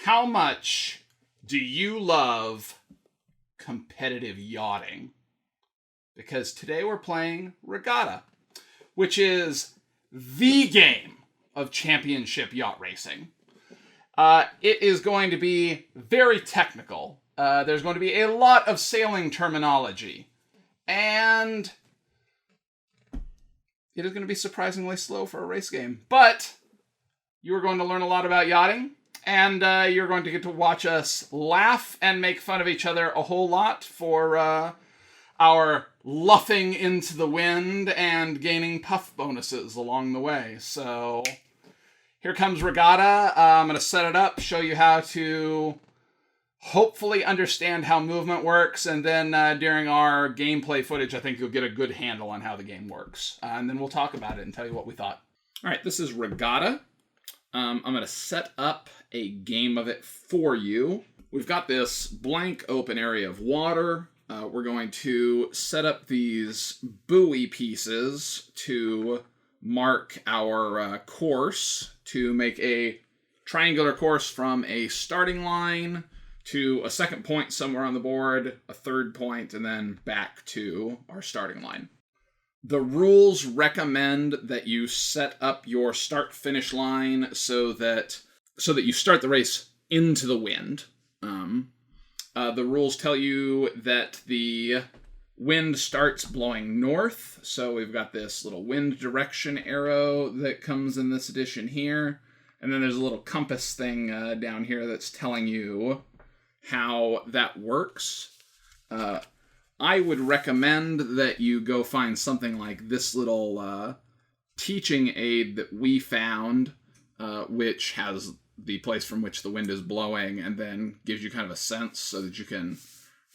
How much do you love competitive yachting? Because today we're playing Regatta, which is the game of championship yacht racing. It is going to be very technical. There's going to be a lot of sailing terminology. And it is going to be surprisingly slow for a race game. But you are going to learn a lot about yachting. And you're going to get to watch us laugh and make fun of each other a whole lot for our luffing into the wind and gaining puff bonuses along the way. So here comes Regatta. I'm going to set it up, show you how to hopefully understand how movement works, and then during our gameplay footage, I think you'll get a good handle on how the game works. And then we'll talk about it and tell you what we thought. All right, this is Regatta. I'm going to set up a game of it for you. We've got this blank open area of water. We're going to set up these buoy pieces to mark our course, to make a triangular course from a starting line to a second point somewhere on the board, a third point, and then back to our starting line. The rules recommend that you set up your start-finish line so that you start the race into the wind. The rules tell you that the wind starts blowing north, so we've got this little wind direction arrow that comes in this edition here, and then there's a little compass thing down here that's telling you how that works. I would recommend that you go find something like this little teaching aid that we found, which has the place from which the wind is blowing and then gives you kind of a sense so that you can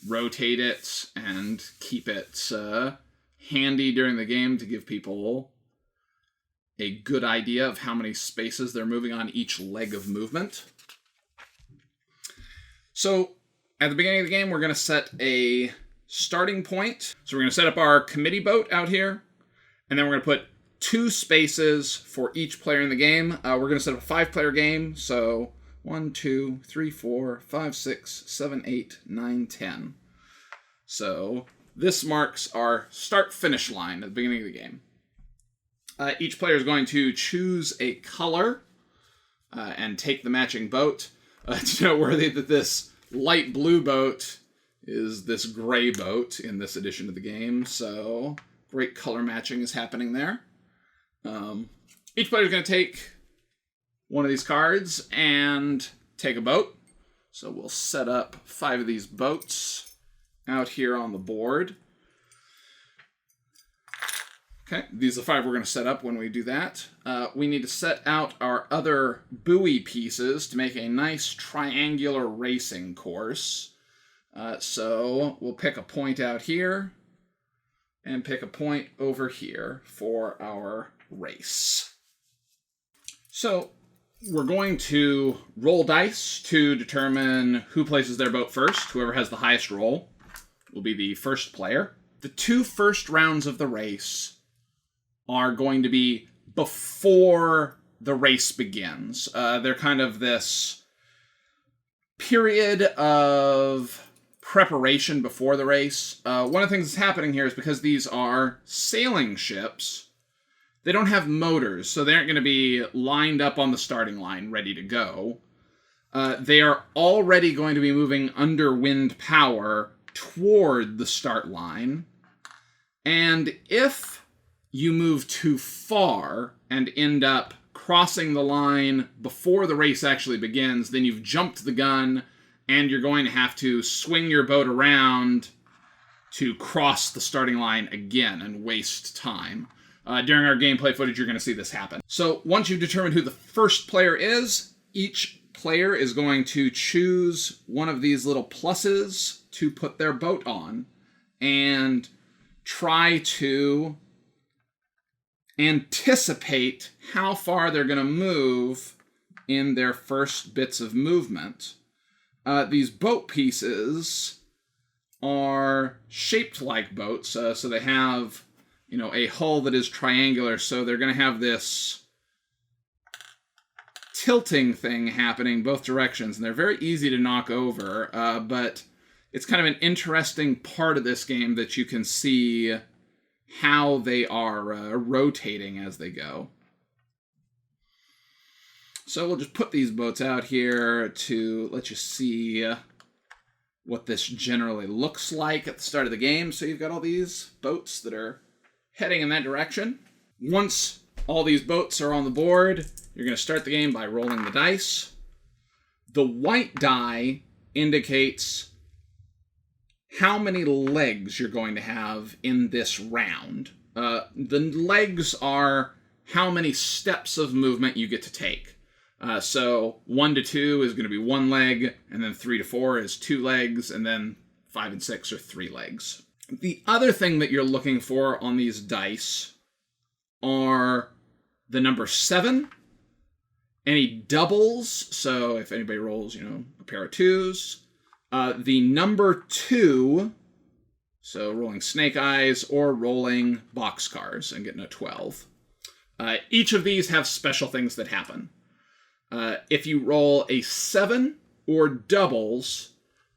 rotate it and keep it handy during the game to give people a good idea of how many spaces they're moving on each leg of movement. So at the beginning of the game, we're going to set a starting point. So we're going to set up our committee boat out here, and then we're going to put 2 spaces for each player in the game. We're going to set up a 5-player game, so 1, 2, 3, 4, 5, 6, 7, 8, 9, 10. So this marks our start-finish line at the beginning of the game. Each player is going to choose a color and take the matching boat. It's noteworthy that this light blue boat is this gray boat in this edition of the game, so great color matching is happening there. Each player is going to take one of these cards and take a boat. So we'll set up 5 of these boats out here on the board. Okay, these are the 5 we're going to set up when we do that. We need to set out our other buoy pieces to make a nice triangular racing course. So we'll pick a point out here and pick a point over here for our race. So we're going to roll dice to determine who places their boat first. Whoever has the highest roll will be the first player. The 2 first rounds of the race are going to be before the race begins. They're kind of this period of preparation before the race. One of the things that's happening here is because these are sailing ships, they don't have motors, so they aren't going to be lined up on the starting line ready to go. They are already going to be moving under wind power toward the start line. And if you move too far and end up crossing the line before the race actually begins, then you've jumped the gun and you're going to have to swing your boat around to cross the starting line again and waste time. During our gameplay footage, you're going to see this happen. So once you've determined who the first player is, each player is going to choose one of these little pluses to put their boat on and try to anticipate how far they're going to move in their first bits of movement. These boat pieces are shaped like boats, so they have, a hull that is triangular, so they're going to have this tilting thing happening both directions, and they're very easy to knock over, but it's kind of an interesting part of this game that you can see how they are rotating as they go. So we'll just put these boats out here to let you see what this generally looks like at the start of the game. So you've got all these boats that are heading in that direction. Once all these boats are on the board, you're going to start the game by rolling the dice. The white die indicates how many legs you're going to have in this round. The legs are how many steps of movement you get to take. So 1 to 2 is going to be 1 leg, and then 3 to 4 is 2 legs, and then 5 and 6 are 3 legs. The other thing that you're looking for on these dice are the number 7, any doubles, so if anybody rolls, a pair of 2s, the number 2, so rolling snake eyes, or rolling boxcars and getting a 12. Each of these have special things that happen. If you roll a 7 or doubles,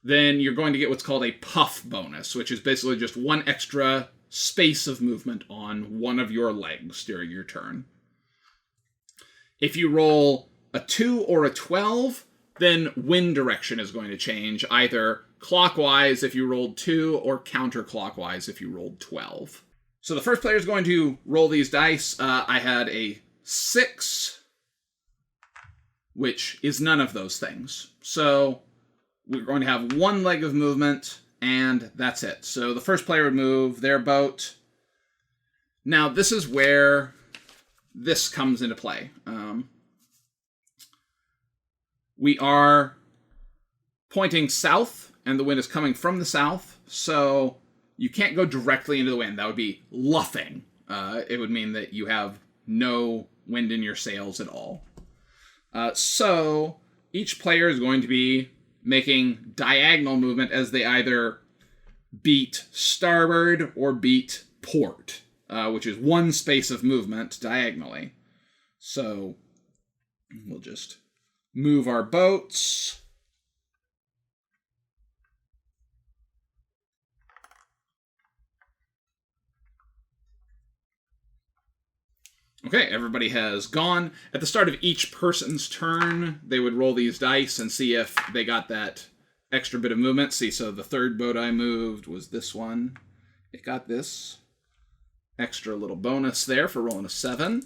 then you're going to get what's called a puff bonus, which is basically just 1 extra space of movement on one of your legs during your turn. If you roll a 2 or a 12, then wind direction is going to change, either clockwise if you rolled 2 or counterclockwise if you rolled 12. So the first player is going to roll these dice. I had a 6, which is none of those things. So we're going to have 1 leg of movement, and that's it. So the first player would move their boat. Now, this is where this comes into play. We are pointing south, and the wind is coming from the south, so you can't go directly into the wind. That would be luffing. It would mean that you have no wind in your sails at all. So each player is going to be making diagonal movement as they either beat starboard or beat port, which is 1 space of movement diagonally. So we'll just move our boats. Okay, everybody has gone. At the start of each person's turn, they would roll these dice and see if they got that extra bit of movement. See, so the third boat I moved was this one. It got this extra little bonus there for rolling a 7.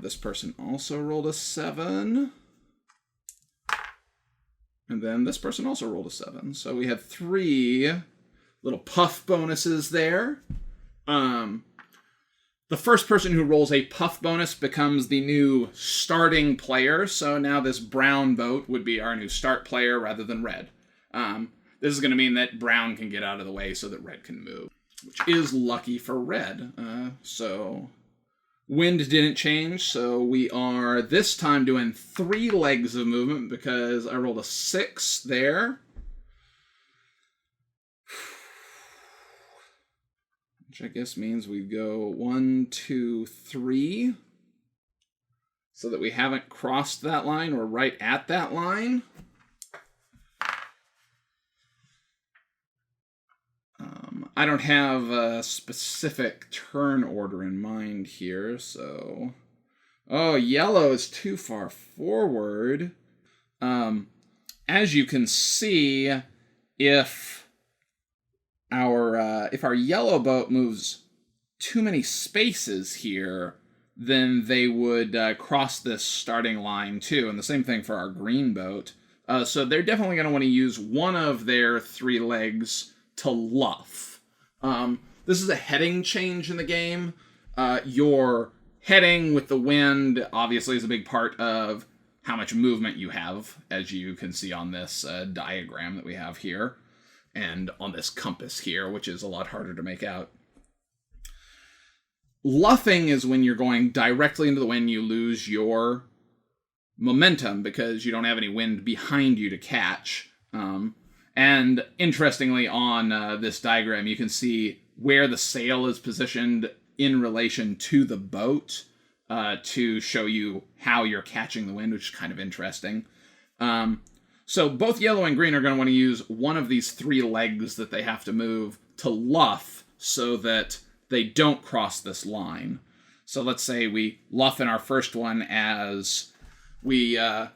This person also rolled a 7. And then this person also rolled a 7. So we had 3 little puff bonuses there. The first person who rolls a puff bonus becomes the new starting player. So now this brown boat would be our new start player rather than red. This is going to mean that brown can get out of the way so that red can move, which is lucky for red. So wind didn't change. So we are this time doing 3 legs of movement because I rolled a 6 there. Which I guess means we go 1, 2, 3, so that we haven't crossed that line. We're right at that line. I don't have a specific turn order in mind here, so... Oh, yellow is too far forward. As you can see, if our yellow boat moves too many spaces here, then they would cross this starting line too, and the same thing for our green boat. So they're definitely going to want to use one of their 3 legs to luff. This is a heading change in the game. Your heading with the wind obviously is a big part of how much movement you have, as you can see on this diagram that we have here, and on this compass here, which is a lot harder to make out. Luffing is when you're going directly into the wind, you lose your momentum because you don't have any wind behind you to catch. And interestingly, on this diagram, you can see where the sail is positioned in relation to the boat. to show you how you're catching the wind, which is kind of interesting. So both yellow and green are going to want to use one of these 3 legs that they have to move to luff so that they don't cross this line. So let's say we luff in our first one as we're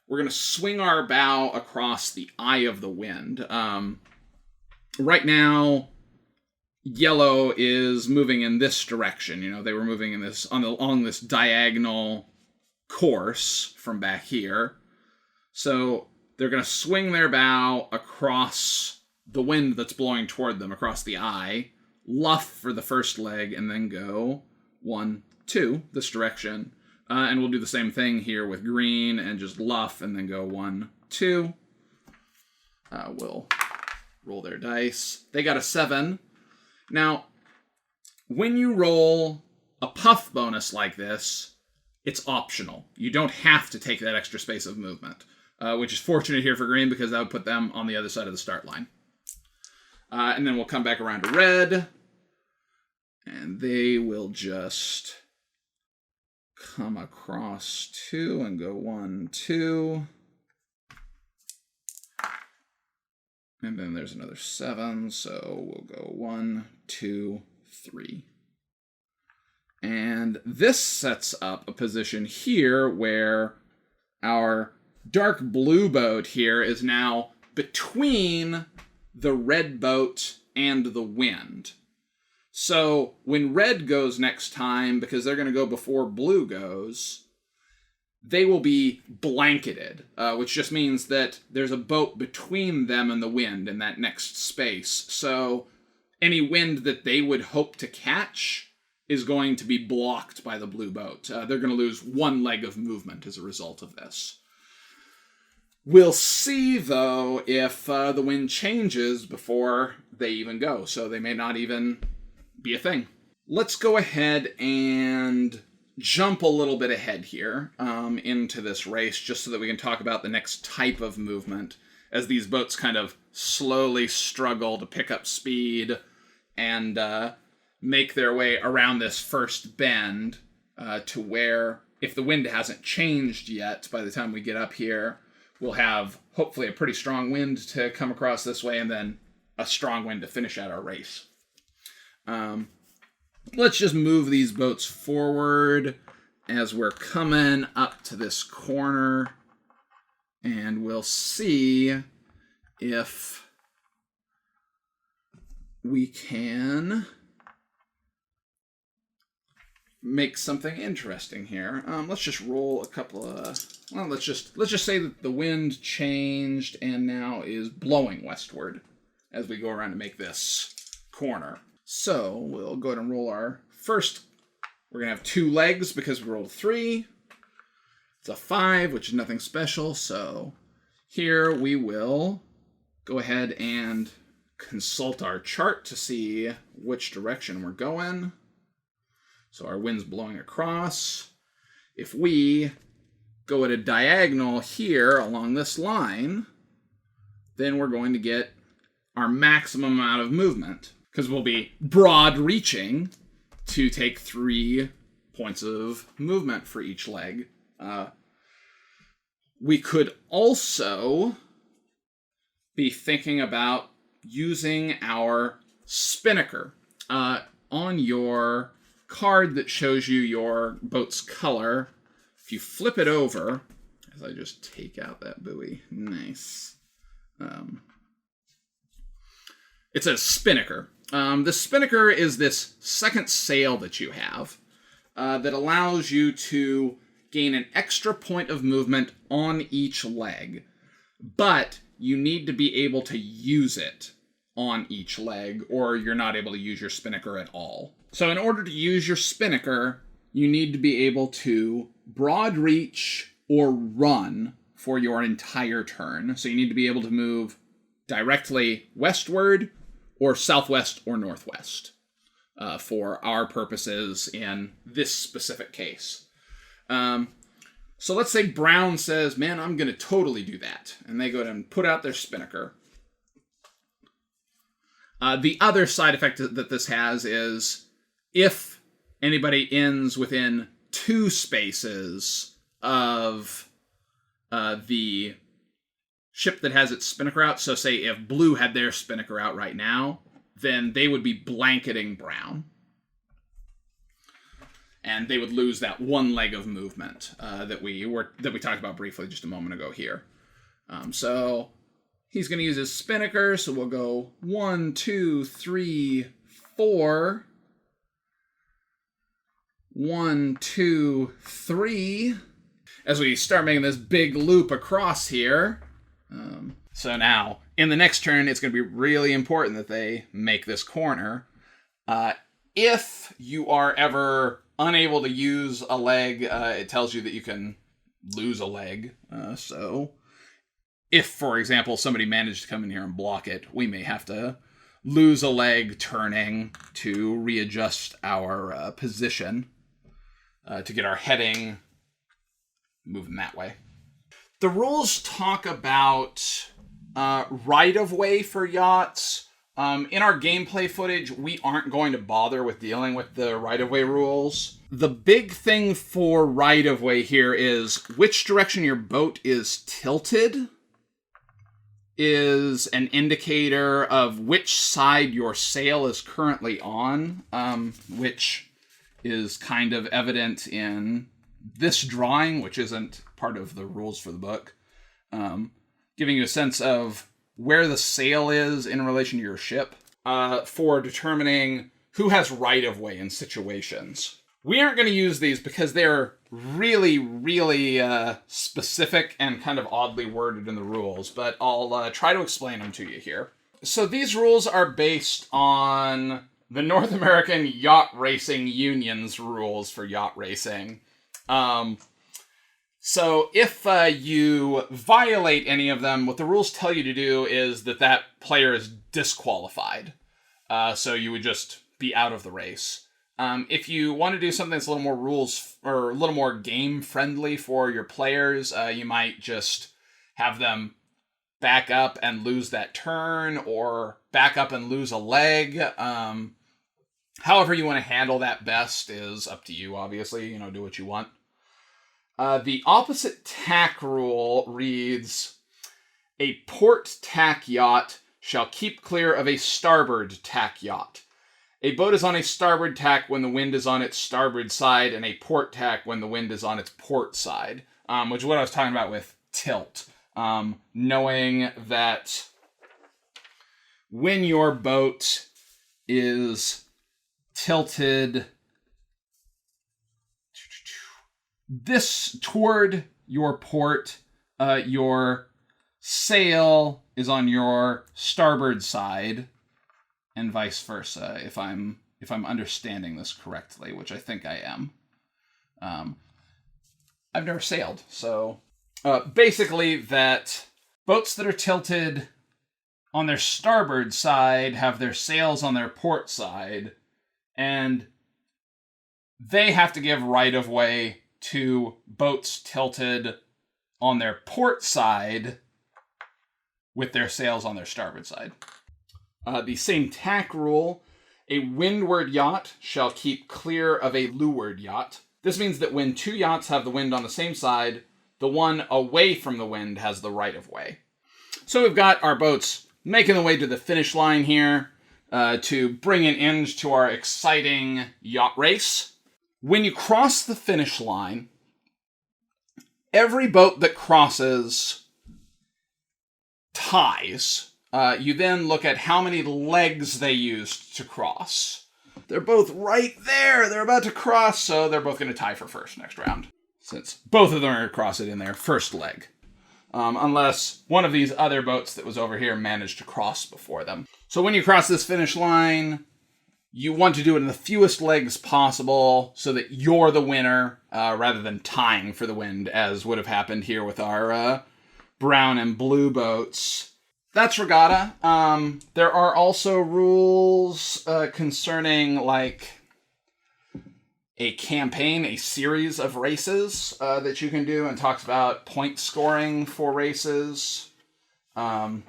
going to swing our bow across the eye of the wind. Right now, yellow is moving in this direction. You know, they were moving in this along this diagonal course from back here. So they're going to swing their bow across the wind that's blowing toward them, across the eye, luff for the first leg, and then go 1, 2, this direction. And we'll do the same thing here with green, and just luff, and then go 1, 2. We'll roll their dice. They got a 7. Now, when you roll a puff bonus like this, it's optional. You don't have to take that extra space of movement, which is fortunate here for green because that would put them on the other side of the start line. And then we'll come back around to red, and they will just come across 2 and go 1, 2. And then there's another 7, so we'll go 1, 2, 3. And this sets up a position here where our dark blue boat here is now between the red boat and the wind. So when red goes next time, because they're going to go before blue goes, they will be blanketed, which just means that there's a boat between them and the wind in that next space. So any wind that they would hope to catch is going to be blocked by the blue boat. They're going to lose 1 leg of movement as a result of this. We'll see, though, if the wind changes before they even go, so they may not even be a thing. Let's go ahead and jump a little bit ahead here into this race, just so that we can talk about the next type of movement as these boats kind of slowly struggle to pick up speed and make their way around this first bend to where, if the wind hasn't changed yet by the time we get up here, we'll have hopefully a pretty strong wind to come across this way and then a strong wind to finish out our race. Let's just move these boats forward as we're coming up to this corner, and we'll see if we can make something interesting here. Let's just roll a couple of... Well, let's just say that the wind changed and now is blowing westward as we go around to make this corner. So we'll go ahead and roll our first. We're going to have 2 legs because we rolled 3. It's a 5, which is nothing special. So here we will go ahead and consult our chart to see which direction we're going. So our wind's blowing across. If we go at a diagonal here along this line, then we're going to get our maximum amount of movement, because we'll be broad reaching to take 3 points of movement for each leg. We could also be thinking about using our spinnaker. On your card that shows you your boat's color, if you flip it over, as I just take out that buoy, nice. It says spinnaker. The spinnaker is this second sail that you have that allows you to gain an extra point of movement on each leg, but you need to be able to use it on each leg, or you're not able to use your spinnaker at all. So in order to use your spinnaker, you need to be able to broad reach or run for your entire turn. So you need to be able to move directly westward or southwest or northwest for our purposes in this specific case. So let's say Brown says, man, I'm going to totally do that. And they go ahead and put out their spinnaker. The other side effect that this has is if anybody ends within two spaces of the ship that has its spinnaker out. So say if blue had their spinnaker out right now, then they would be blanketing brown. And they would lose that one leg of movement that we talked about briefly just a moment ago here. So he's going to use his spinnaker, so we'll go 1, 2, 3, 4. 1, 2, 3. As we start making this big loop across here. So now, in the next turn, it's going to be really important that they make this corner. If you are ever unable to use a leg, it tells you that you can lose a leg. So if, for example, somebody managed to come in here and block it, we may have to lose a leg turning to readjust our position to get our heading moving that way. The rules talk about right-of-way for yachts. In our gameplay footage, we aren't going to bother with dealing with the right-of-way rules. The big thing for right-of-way here is which direction your boat is tilted is an indicator of which side your sail is currently on, which is kind of evident in this drawing, which isn't part of the rules for the book, giving you a sense of where the sail is in relation to your ship for determining who has right-of-way in situations. We aren't going to use these because they're really, really specific and kind of oddly worded in the rules, but I'll try to explain them to you here. So these rules are based on the North American Yacht Racing Union's rules for yacht racing. So if you violate any of them, what the rules tell you to do is that player is disqualified. So you would just be out of the race. If you want to do something that's a little more rules or a little more game friendly for your players, you might just have them back up and lose that turn, or back up and lose a leg. However you want to handle that best is up to you, obviously. Do what you want. The opposite tack rule reads, a port tack yacht shall keep clear of a starboard tack yacht. A boat is on a starboard tack when the wind is on its starboard side, and a port tack when the wind is on its port side, which is what I was talking about with tilt. Knowing that when your boat is tilted this toward your port, your sail is on your starboard side, and vice versa, if I'm understanding this correctly, which I think I am. I've never sailed, so basically that boats that are tilted on their starboard side have their sails on their port side, and they have to give right-of-way to boats tilted on their port side with their sails on their starboard side. The same tack rule, a windward yacht shall keep clear of a loo-ward yacht. This means that when two yachts have the wind on the same side, the one away from the wind has the right-of-way. So we've got our boats making their way to the finish line here to bring an end to our exciting yacht race. When you cross the finish line, every boat that crosses ties. You then look at how many legs they used to cross. They're both right there. They're about to cross, so they're both going to tie for first next round, since both of them are going to cross it in their first leg. Unless one of these other boats that was over here managed to cross before them. So when you cross this finish line, you want to do it in the fewest legs possible so that you're the winner, rather than tying for the wind, as would have happened here with our brown and blue boats. That's Regatta. There are also rules concerning, like, a campaign, a series of races that you can do, and talks about point scoring for races. That's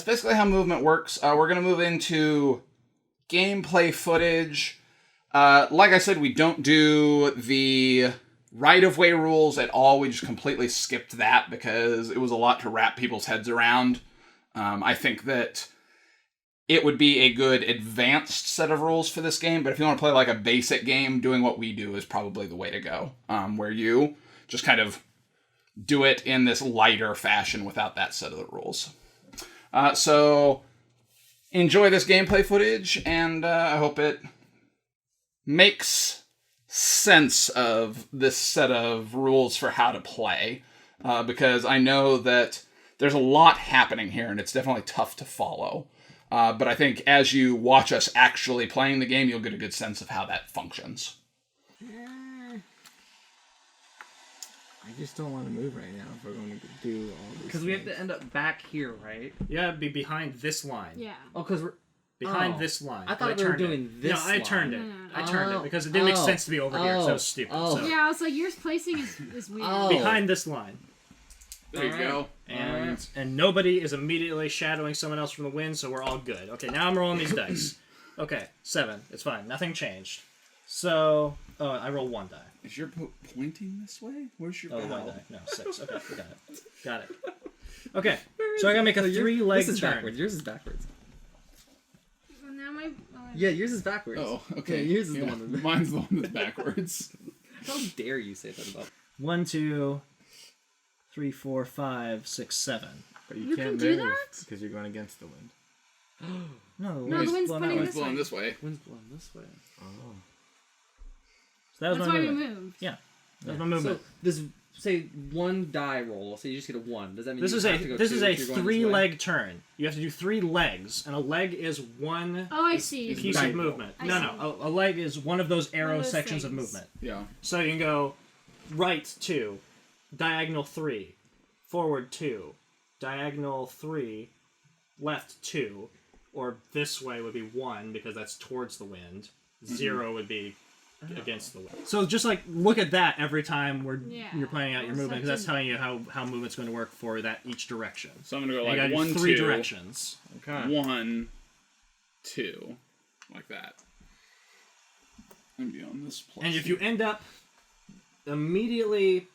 basically how movement works. We're going to move into gameplay footage. Like I said, we don't do the right-of-way rules at all. We just completely skipped that because it was a lot to wrap people's heads around. I think that it would be a good advanced set of rules for this game, but if you want to play like a basic game, doing what we do is probably the way to go, where you just kind of do it in this lighter fashion without that set of the rules. So enjoy this gameplay footage, and I hope it makes sense of this set of rules for how to play, because I know that there's a lot happening here, and it's definitely tough to follow. But I think as you watch us actually playing the game, you'll get a good sense of how that functions. I just don't want to move right now if we're going to do all this. Because we have to end up back here, right? Yeah, it'd be behind this line. Yeah. Oh, because we're... Behind this line. I thought we were doing this No, I turned it. No. I turned it because it didn't make sense to be over here, so it was stupid. So. Yeah, I was like, yours placing is weird. Behind this line. There you go. And nobody is immediately shadowing someone else from the wind, so we're all good. Okay, now I'm rolling these dice. Okay, 7. It's fine. Nothing changed. So, I roll 1 die. Is your boat pointing this way? Where's your bow? 1 die. No, 6. Okay, we got it. Got it. Okay, so I gotta make a 3-leg This is turn. backwards. Yours is backwards. Well, now my... Yeah, yours is backwards. Oh, okay. Yeah, yours is the one that's Mine's the one that's backwards. How dare you say that about... 1, 2, 3, 4, 5, 6, 7. But You can't can do move that? because you're going against the wind. No, No, the wind's blowing pointing that way. It's blowing this way. Wind's blowing this way. Oh. So that was That's my why we movement. moved. Yeah, that was my movement. So, this, say, 1 die roll, so you just get a 1. Does that mean This you is have to go this 2 is if a you're going this way? 3-leg turn. You have to do 3 legs, and a leg is one Oh, I see. piece Right. of movement. I No, a leg is one of those arrow those sections of things. movement. Yeah. So you can go right 2, diagonal 3, forward 2, diagonal 3, left 2, or this way would be 1 because that's towards the wind. 0 would be against the wind. So just like look at that every time you're planning out your Well, movement, because that's telling you how movement's going to work for that each direction. So I'm gonna go And you like gotta do 1, 3 2, directions. Okay. 1, 2, like that. I'm on this plus. And if you end up immediately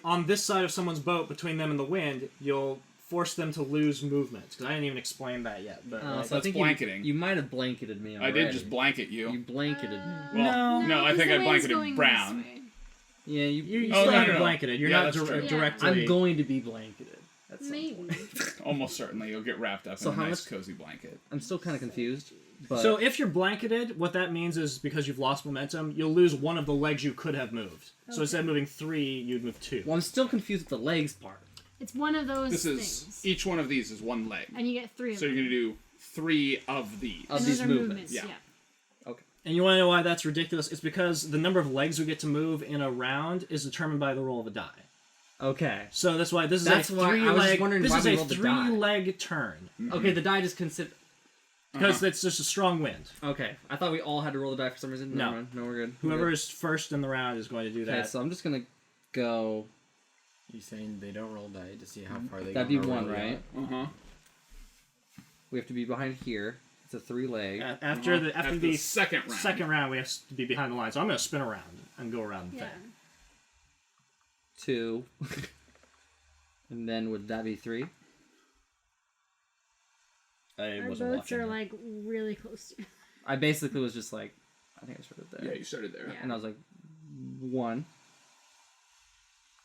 on this side of someone's boat between them and the wind, you'll force them to lose movement. Because I didn't even explain that yet. But So I that's think blanketing. You might have blanketed me I already. did just blanket you. You blanketed me. Well, no, I 'cause think the I wind's blanketed going Brown. this way. Yeah, you Oh, still no, haven't no. blanketed. You're Yeah, not that's true. directly... I'm going to be blanketed. At some Maybe. point. Almost certainly you'll get wrapped up So in a how nice much- cozy blanket. I'm still kind of confused. But So if you're blanketed, what that means is because you've lost momentum, you'll lose one of the legs you could have moved. So instead of moving 3, you'd move 2. well, I'm still confused with the legs part. It's one of those This things. is each one of these is 1 leg. And you get 3 of So them. you're gonna do 3 of these. Of And these those are movements. Yeah. And you want to know why that's ridiculous? It's because the number of legs we get to move in a round is determined by the roll of a die. Okay. So that's why this is That's a why I was just 3-leg. wondering This why is we a rolled the die. 3-leg turn Okay, the die just consider. because it's just a strong wind. Okay, I thought we all had to roll the die for some reason. No. Never mind. No, we're good. We're Whoever good. is first in the round is going to do Okay, that. so I'm just gonna go. You saying they don't roll die to see how far they That'd go be or 1, roll right? Uh-huh. We have to be behind here. It's a 3-leg. After At the second round. second round, we have to be behind the line. So I'm going to spin around and go around the Yeah. thing. 2. And then would that be 3? I Our wasn't boats watching. are like really close to. I basically was just like, I think I started there. Yeah, you started there. Yeah. And I was like, 1,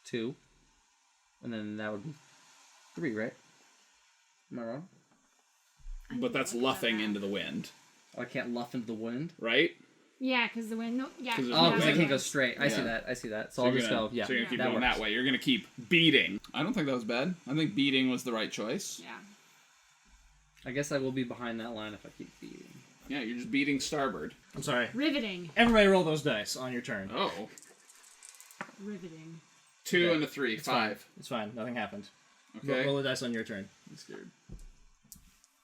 2, and then that would be 3, right? Am I wrong? But that's luffing into the wind, Oh, I can't luff into the wind. right? Yeah, because the wind. No, yeah. 'Cause there's Oh, no because I wind. can't go straight. I see Yeah. that. I see that. So, So I'll you're just gonna, go. Yeah, So you're gonna keep that going works. that way. You're gonna keep beating. I don't think that was bad. I think beating was the right choice. Yeah. I guess I will be behind that line if I keep beating. Yeah, you're just beating starboard. I'm sorry. Riveting. Everybody roll those dice on your turn. Oh. Riveting. 2 Okay. and a 3. It's 5. fine. It's fine. Nothing happened. Okay. Roll the dice on your turn. I'm scared.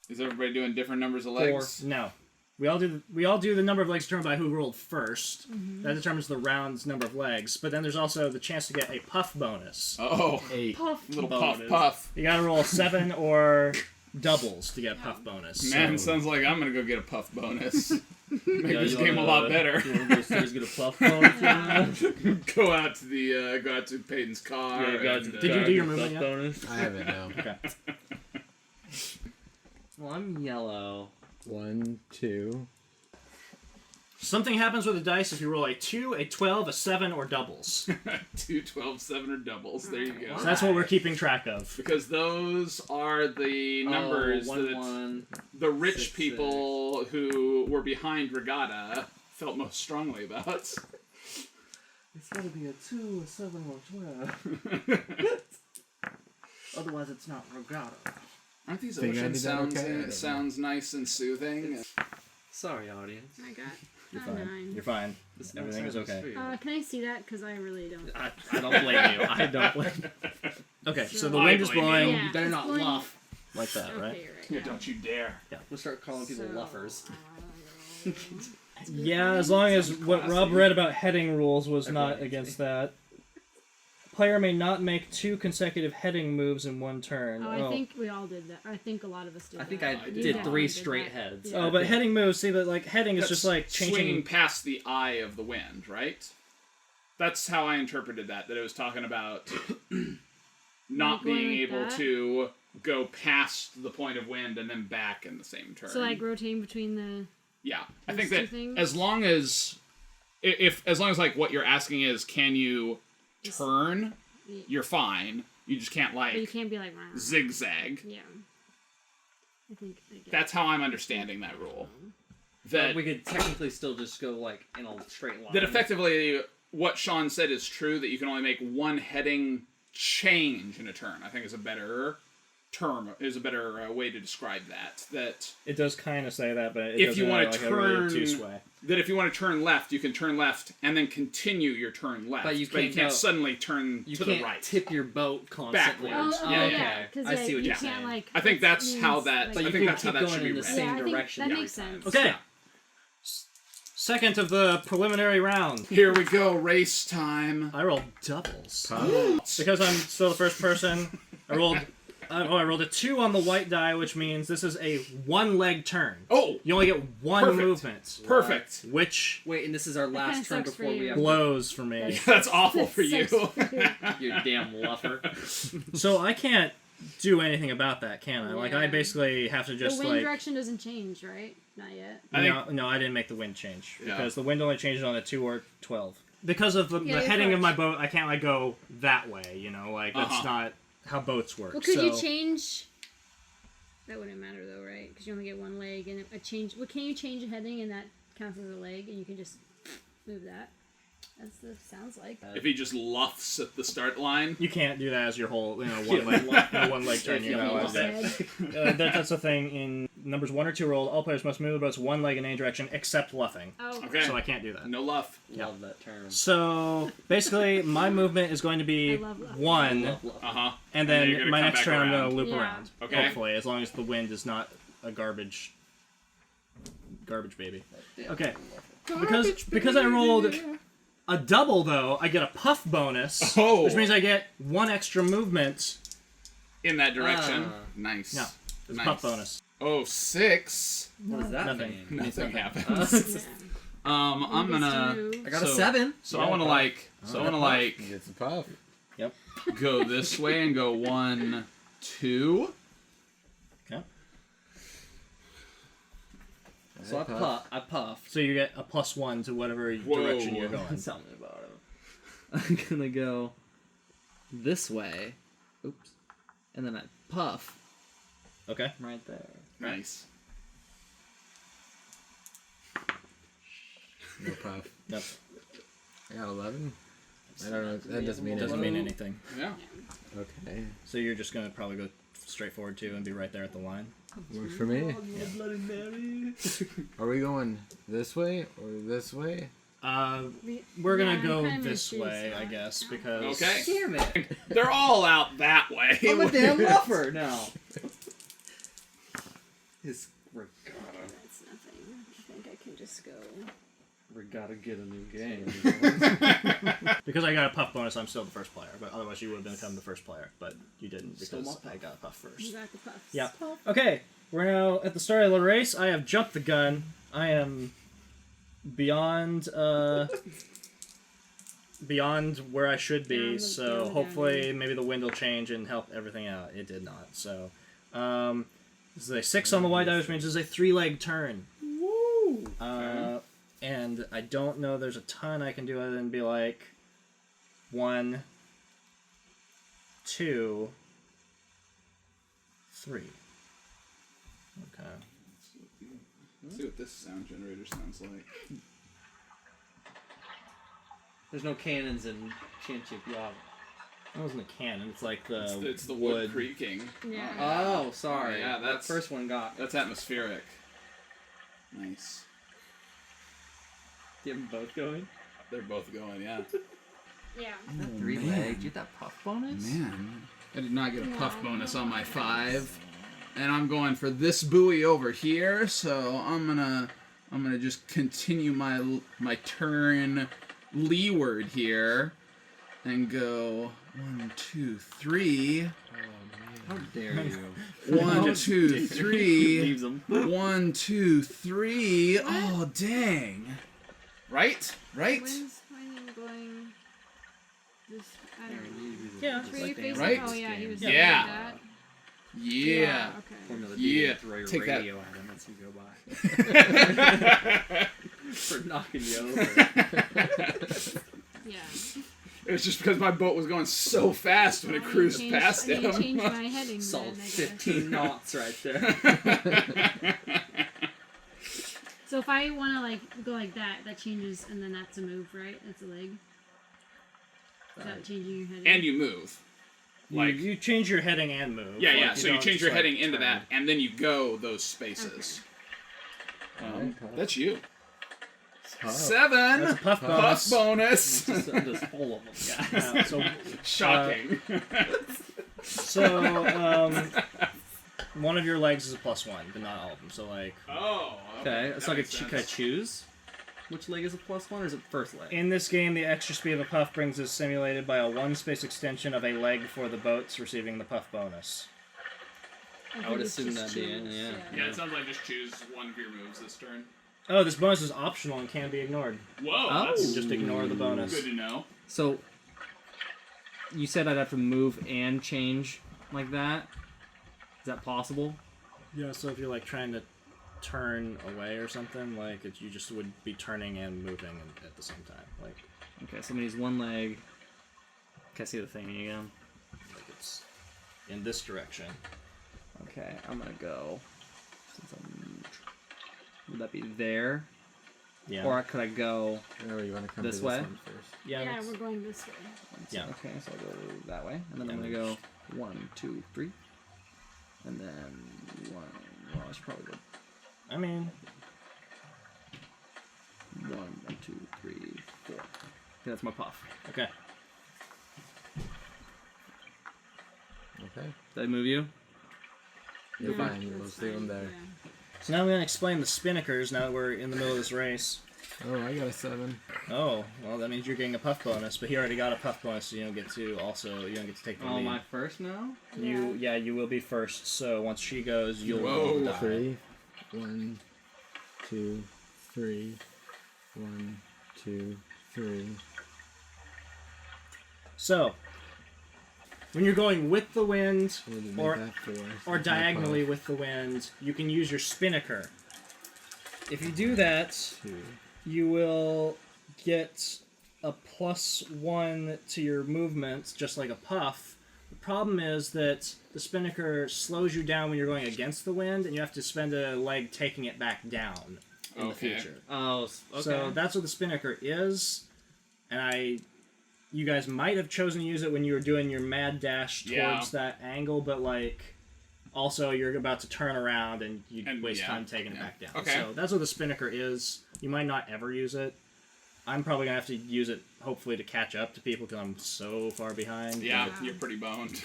Is everybody doing different numbers of legs? No. We all do the number of legs determined by who rolled first. Mm-hmm. That determines the round's number of legs. But then there's also the chance to get a puff bonus. Oh. 8. Puff. Little Bonus. puff. You gotta roll 7 or doubles to get a puff bonus. Man, So- sounds like I'm gonna go get a puff bonus. Make this game a lot better. You want to go upstairs get a puff bonus? Go out to Peyton's car. Yeah, go out to and, the Did you car, do your get a movement puff yet? bonus. I haven't, no. Okay. Well, I'm yellow. 1, 2. Something happens with the dice if you roll a 2, a 12, a 7, or doubles. 2, 12, 7, or doubles. There you go. So that's what we're keeping track of. Because those are the numbers one, that 1. the rich 6, people who were behind Regatta felt most strongly about. It's gotta be a 2, a 7, or 12. Otherwise, it's not Regatta. Aren't these Think I ocean did that sounds okay? I don't know. sounds nice and soothing? Sorry, audience. I got You're a fine. 9. You're fine. This Everything is sounds okay. for you. Can I see that? Because I really don't. I don't blame you. I don't blame you. Okay, so the So- wind is I blame blowing Yeah, You better it's not blowing- luff. like that, Okay, right? right. Yeah, don't you dare. We'll start calling people luffers. Yeah, as long as what classy. Rob read about heading rules was not Everything. against that. Player may not make 2 consecutive heading moves in one turn. Oh, I think we all did that. I think a lot of us did I think that. I You did definitely 3 did straight that. heads. Yeah. Oh, but heading moves, see, but like heading is That's just like swinging changing. past the eye of the wind, right? That's how I interpreted that. That it was talking about not Going being like able that? to go past the point of wind and then back in the same turn. So like rotating between the. Yeah, I Those think two that things? as long as like what you're asking is, can you turn? You're fine. You just can't But you like can't be like. zigzag. Yeah. I think. I get That's how I'm understanding that rule. That we could technically still just go like in a straight line. that effectively what Sean said is true. That you can only make one heading change in a turn. I think is a better term. Is a better way to describe that. That It does kind of say that, but it if doesn't you want have, to like, a really turn, two-sway. that if you want to turn left, you can turn left and then continue your turn left. But you can't can't go- suddenly turn You to can't the right. tip your boat constantly. Backwards. Oh, Yeah, yeah, yeah. because I see what you you're can't saying. like. I think that's means, how that. But I you think can that's how keep that going should be in the read. same I think direction that every makes time. sense. Okay. Yeah. Second of the preliminary round. Here we go, race time. I rolled doubles. Pop. Because I'm still the first person, I rolled a 2 on the white die, which means this is a one-leg turn. Oh, You only get one Perfect. movement, perfect. which Wait, and this is our kinda last turn sucks for before we you. have blows for me. That's awful for you. Sucks for you. you damn luffer. So I can't do anything about that, can I? Like, I Yeah. basically have to The just, wind like... direction doesn't change, right? Not yet. No, I didn't make the wind change. Yeah. Because the wind only changes on a 2 or 12. Because of the Yeah, you're heading of correct. my boat, I can't, like, go that way, you know? Like, that's Uh-huh. not how boats work. Well, could you So- change? That wouldn't matter though, right? Because you only get one leg, and a change. Well, can you change a heading, and that counts as a leg, and you can just move that? That's the sounds like. If he just luffs at the start line. You can't do that as your whole, one leg turn. You know, If you that's the thing in numbers 1 or 2 rolled. All players must move the boats one leg in any direction except luffing. Oh, Okay. So I can't do that. No luff. Love that term. So basically, my movement is going to be I love luffing. 1, Love, love. Uh-huh. and then you're then gonna my come next back turn I'm going around. to loop Yeah. around. Okay. Hopefully, as long as the wind is not a garbage baby. Okay. Because I rolled a double though, I get a puff bonus, Oh. which means I get 1 extra movement. In that direction. Ah. Nice. No, it's Nice. puff bonus. Oh, 6. What does that Nothing. mean? Nothing Yeah. happens. I'm gonna. I got a So- 7. So Yeah, I want to puff. like. So I want to like He gets a puff. Yep. go this way and go 1, 2. Okay. So I puff. So you get a +1 to whatever Whoa. direction you're going. Tell me about it. I'm gonna go this way. Oops. And then I puff Okay. right there. Nice. No puff. Yep. I got 11. I don't know. That doesn't mean Doesn't mean anything. Yeah. Okay. So you're just gonna probably go straight forward too and be right there at the line. Works for me. Bloody Mary. Are we going this way or this way? We're gonna Yeah, I'm go kinda this mystery way, I spot. guess, because Okay. Damn it. They're all out that way. I'm a damn luffer now. His regatta. That's nothing. I think I can just go. Regatta get a new game. because I got a puff bonus, I'm still the first player. But otherwise, you would have become the first player, but you didn't Still because my I got a puff You first. got the puffs. Yeah. Okay, we're now at the start of the race. I have jumped the gun. I am beyond beyond where I should be, Down so the hopefully down. maybe the wind will change and help everything out. It did not. So this is a 6 on the white die, which means it's a 3-leg turn. Woo! And I don't know there's a ton I can do other than be like 1, 2, 3. Okay. Let's see what this sound generator sounds like. There's no cannons in Championship Yacht. That wasn't a cannon, it's like the It's the wood creaking. Yeah. Oh, sorry. Oh, yeah, that that's- first one got. That's atmospheric. Nice. Do you have them both going? They're both going, yeah. Yeah. Three man. legs. You get that puff bonus? Man, I did not get a puff No. bonus on my 5. And I'm going for this buoy over here, so I'm gonna just continue my turn leeward here and go 1, 2, 3. How dare you? 1, 2, 3. Leaves them. 1, 2, 3. Oh dang! Right? When's when going? This I don't know. Yeah. Tree facing. Right? Oh yeah, he was Yeah. like that. Yeah. Okay. Formula Yeah, D, throw your take that. radio at him as you go by. For knocking you over. Yeah. It was just because my boat was going so fast when it cruised past I him. need to change my heading. Solid then, I guess. 15 knots right there. So if I want to like go like that, that changes, and then that's a move, right? That's a leg. Is that changing your heading? And you move. Like you change your heading and move. yeah, Like, yeah. So you don't change just, your like, heading into turn. that, and then you go those spaces. That's you. 7. That's a puff bonus. Puff bonus. I'm just full of them, guys. Yeah, so Shocking. one of your legs is a +1, but not all of them. So like Oh. Okay, that so makes can I sense. choose which leg is a +1, or is it first leg? in this game, the extra speed of a puff brings is simulated by a 1-space extension of a leg for the boats receiving the puff bonus. I would assume that'd be it, yeah. Yeah, it sounds like just choose one of your moves this turn. Oh, this bonus is optional and can be ignored. Whoa, Oh. that's Just ignore the bonus. good to know. So, you said I'd have to move and change like that? Is that possible? Yeah, so if you're like trying to turn away or something, like you just would be turning and moving at the same time. Like Okay, so I'm gonna use one leg. Can I see the thing again? it's in this direction. Okay, I'm gonna go. Since would that be there? Yeah. Or could I go? Or you want to come This to way? this one first? yeah. Yeah, that's- we're going this way. Yeah. Okay, so I'll go that way, and then Yeah, I'm gonna we go 1, 2, 3, and then 1. Well, I should probably go I mean, 1, 2, 3, 4. Okay, that's my puff. okay. Okay. Did I move you? You're Yeah, fine. We'll that's leave them fine, there. yeah. So now I'm going to explain the spinnakers now that we're in the middle of this race. Oh, I got a 7. Oh, well that means you're getting a puff bonus, but he already got a puff bonus, so you don't get to take the Oh, lead. my first now? You will be first, so once she goes, you'll Whoa. roll the die. 3. 1, 2, 3. 1, 2, 3. So, when you're going with the wind, We'll make or that 4. or diagonally with the wind, you can use your spinnaker. If you do that, 2. you will get a +1 to your movement, just like a puff. The problem is that the spinnaker slows you down when you're going against the wind, and you have to spend a leg taking it back down in the Okay. future. Oh, okay. So that's what the spinnaker is, and you guys might have chosen to use it when you were doing your mad dash towards Yeah. that angle, but like also you're about to turn around and you And, waste yeah, time taking yeah. it back down. Okay. So that's what the spinnaker is. You might not ever use it. I'm probably gonna have to use it hopefully to catch up to people because I'm so far behind. Yeah, Yeah. you're pretty boned.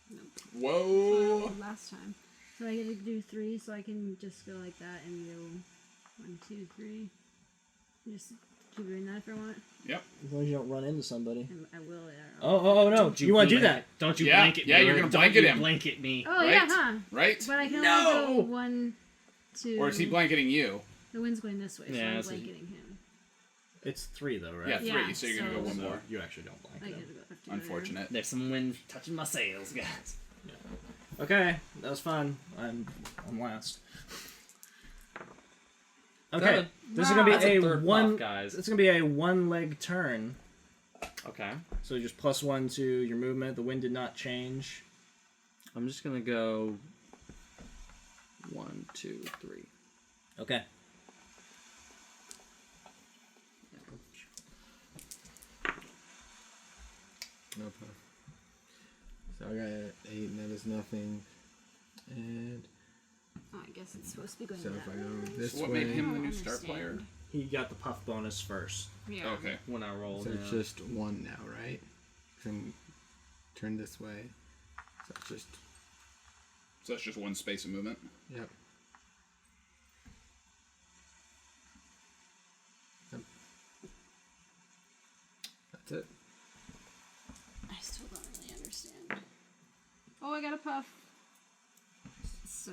Nope. Whoa. Last time. So I get to do 3, so I can just go like that and go 1, 2, 3. Just keep doing that if I want. Yep. As long as you don't run into somebody. And I will. Yeah. Oh no! You want to do that? Don't you Yeah, blanket me. yeah, you're or gonna don't blanket you him. blanket me. Oh yeah, Right? huh? Right? But I can No! only go 1, 2. Or is he blanketing you? The wind's going this way, so Yeah, I'm so blanketing him. It's 3 though, right? Yeah, 3. Yeah, So you're gonna go so- one more. You actually don't blanket I him. gotta go have to go Unfortunate. There's some wind touching my sails, guys. Okay, that was fun. I'm last. Okay, this is gonna be That's a a third one. buff, guys. It's gonna be a 1-leg turn. Okay. So just +1 to your movement. The wind did not change. I'm just gonna go 1, 2, 3. Okay. No puff. So I got 8, and that is nothing. And Oh, I guess it's supposed to be going so that if I way. go this So what way, made him the I new don't star player? understand. He got the puff bonus first. Yeah. Okay. When I roll, so it's just 1 now, right? Then turn this way. So it's just, So that's just one space of movement. yep. Yep. That's it. I still don't really understand. Oh, I got a puff. So.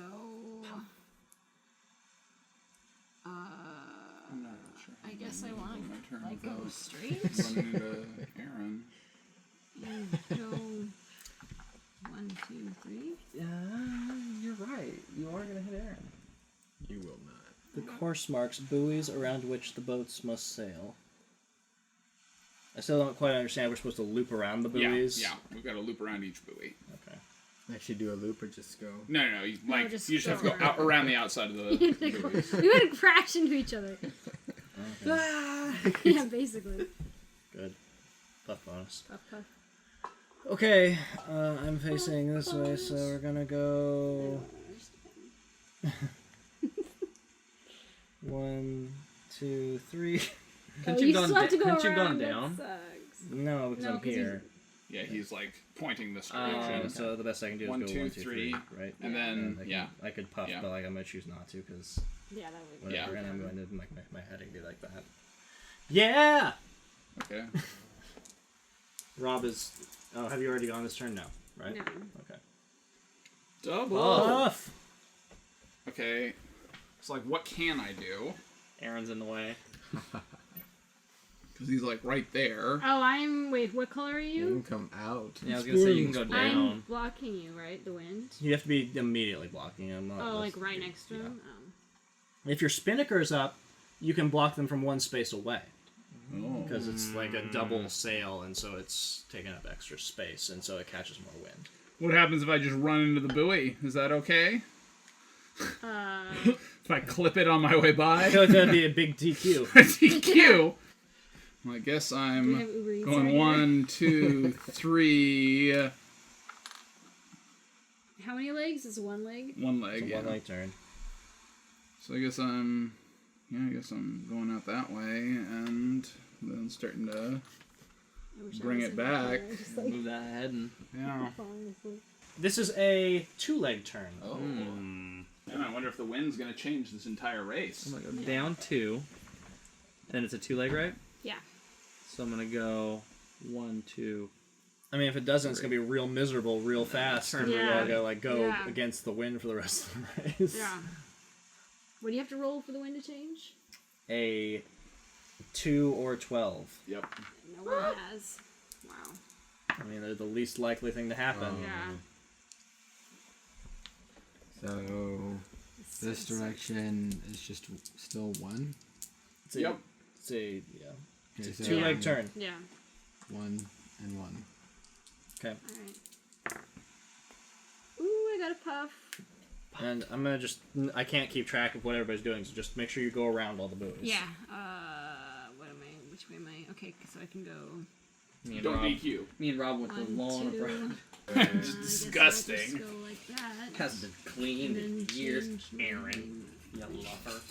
I'm not really sure. I guess I want My turn to like go without straight running into Aaron. and go 1, 2, 3. you're right. You are gonna hit Aaron. You will not. The course marks buoys around which the boats must sail. I still don't quite understand. We're supposed to loop around the buoys. Yeah, we've got to loop around each buoy. Okay. Actually do a loop or just go. No, you, like, just you just have to go go out around the outside of the buoys. We would have crashed into each other. Yeah, basically. Good. Puff bonus. Puff, puff. Okay, I'm facing this way, so we're gonna go 1, 2, 3. Couldn't you you have still have to go couldn't you have around. gone That down? sucks. No, because No, I'm 'cause here. Yeah, he's like pointing this Oh, direction. okay. So the best I can do is 1, go 2, 1, 2, 3, 3, right? and then I could puff, Yeah. but like I'm gonna choose not to because Yeah, that would Yeah. whatever, and I'm going to make my heading be like that. Yeah. Okay. Rob is. Oh, have you already gone this turn? No, right? No. Okay. Double. Puff. Okay. It's like, what can I do? Aaron's in the way. Because he's like right there. Oh, I'm. Wait, what color are You you? can come out. Yeah, I was gonna say you can go I'm down. blocking you, right? The wind. You have to be immediately blocking him. Not Oh, just- like right next to yeah. him. If your spinnaker's up, you can block them from 1 space away. Oh. Because it's like a double sail, and so it's taking up extra space, and so it catches more wind. What happens if I just run into the buoy? Is that okay? If I clip it on my way I by? feel like that'd be a big DQ. DQ! Well, I guess Do we I'm have Uber Eats going right here? 1, 2, 3. How many legs? Is it 1 leg? One leg, It's a yeah. 1 leg turn. So I guess I'm going out that way and then starting to I wish I bring was it in back. there, just, like, Move that ahead and. Yeah. falling asleep. This is a 2-leg turn. Oh. And I wonder if the wind's going to change this entire race. I'm gonna go down 2. Then it's a 2-leg, right? Yeah. So I'm gonna go 1, 2. I mean, if it doesn't, it's gonna be real miserable, real fast. turn And we're Yeah. all gonna go Yeah. against the wind for the rest of the race. Yeah. What do you have to roll for the wind to change? A 2 or 12. Yep. No one has. Wow. I mean, they're the least likely thing to happen. Yeah. So this direction is just still 1. It's a, Yep. It's a, yeah. Okay, It's a so 2-leg turn. Yeah. 1 and 1. Okay. Alright. Ooh, I got a puff. And I'm gonna just, I can't keep track of what everybody's doing, so just make sure you go around all the buoys. Yeah. What am I? Which way am I? Okay, so I can go. Me and Don't Rob. DQ. Me and Rob went the 1, lawn 2. abroad. I guess I'll just Disgusting. go like that. Hasn't been cleaned And in then years, change my- Aaron. You lover.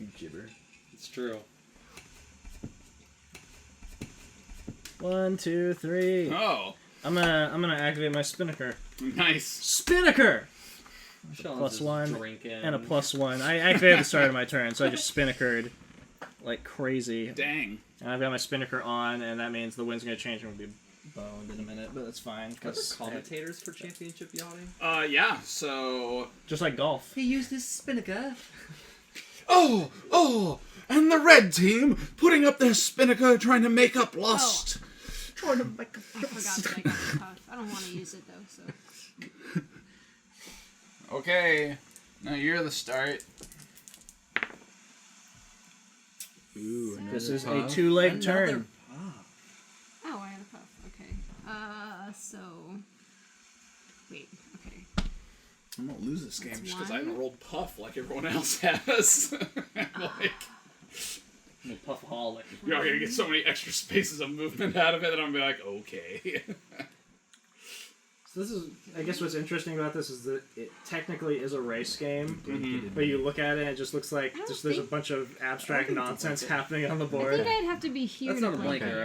You gibber. It's true. 1, 2, 3. Oh, I'm gonna activate my spinnaker. nice. Spinnaker! Sean's Plus just 1 drinking. and a +1. I activated at the start of my turn, so I just spinnakered like crazy. Dang. And I've got my spinnaker on, and that means the wind's gonna change and it'll be postponed in a minute, but that's fine. Are there 'cause commentators for championship yachting? Yeah. So. just like golf. He used his spinnaker. Oh, and the red team putting up their spinnaker, trying to make up lost. Trying to make a I forgot that I got the puff. I don't want to use it though, so. Okay, now you're the start. Ooh, This another is a puff. 2-leg turn. Oh, I had a puff. Okay. So. Wait. Okay. I'm gonna lose this game That's just because I one. haven't rolled puff like everyone else has. Like, I'm a puffaholic. you're not gonna get so many extra spaces of movement out of it that I'm gonna be like, okay. So this is, I guess what's interesting about this is that it technically is a race game, Mhm. but you look at it and it just looks like I don't just there's a think- bunch of abstract nonsense happening on the I board. think I'd have to be here. That's to not a play blanket, though.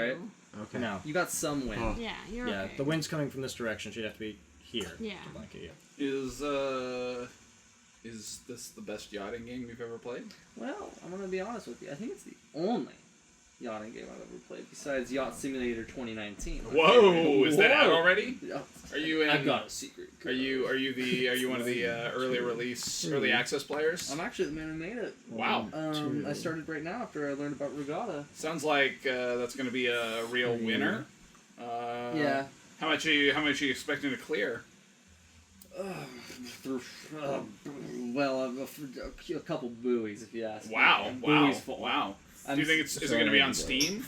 right? Okay. No. You got some wind. Oh. Yeah, you're Yeah, okay. the wind's coming from this direction, so you'd have to be here Yeah. to blanket you. Is this the best yachting game you've ever played? Well, I'm gonna be honest with you. I think it's the only yachting game I've ever played besides Yacht Simulator 2019. Whoa, is that out Whoa. already? Yeah. Are you in? I've got a secret. Are you one of the early access players? I'm actually the man who made it. Wow. I started right now after I learned about Regatta. Sounds like that's going to be a real winner. Yeah. How much are you expecting to clear? Through, a couple buoys, if you ask me. Wow! Buoys full. Wow! I'm Do you think is it going to be on Steam?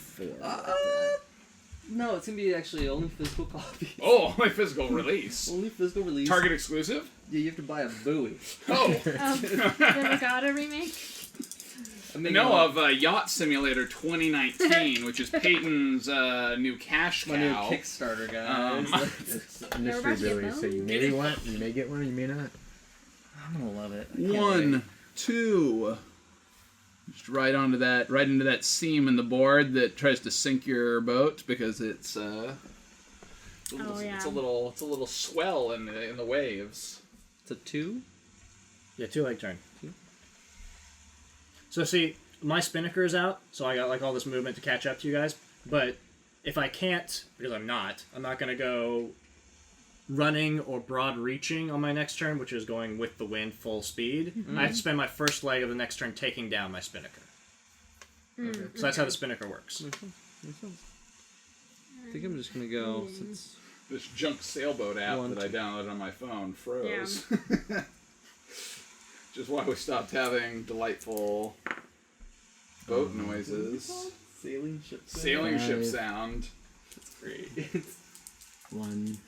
No, it's gonna be actually only physical copy. Oh, my physical release. Only physical release. Target exclusive? Yeah, you have to buy a buoy. Oh. The Regatta remake. I I mean, know of Yacht Simulator 2019, which is Peyton's new cash cow. my new Kickstarter, guys. It's a They're about mystery to get buoy, so boned? you may want, you may get one, you may not. I'm gonna love it. I can't 1, wait. 2. Just right into that seam in the board that tries to sink your boat because it's it's a little swell in the waves. It's a 2. Yeah, 2-leg turn. So see, my spinnaker is out, so I got like all this movement to catch up to you guys. But if I can't, because I'm not going to go running or broad reaching on my next turn, which is going with the wind full speed. I have to spend my first leg of the next turn taking down my spinnaker. So that's how the spinnaker works. I think I'm just gonna go since This junk sailboat app One, that I two. downloaded on my phone froze. Which is why we stopped having delightful boat noises. sailing ship. Sailing ship Right. sound. That's great. 1.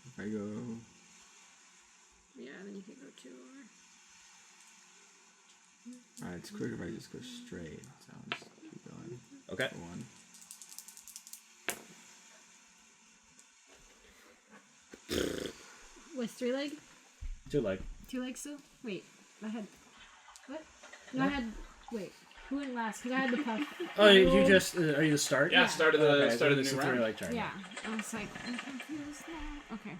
If I go, Yeah, then you could go 2 or. alright, it's quicker if I just go straight. So I'll just keep going. Okay. For 1. Was 3-leg? 2-leg. 2 legs still? Wait, I had. What? No, I had. Wait, who went last? Because I had the puff. Oh, you just are you the start? Yeah, started the Okay, started so the it's new a round. 3-leg turn. Yeah, I was like, I'm confused now. Okay.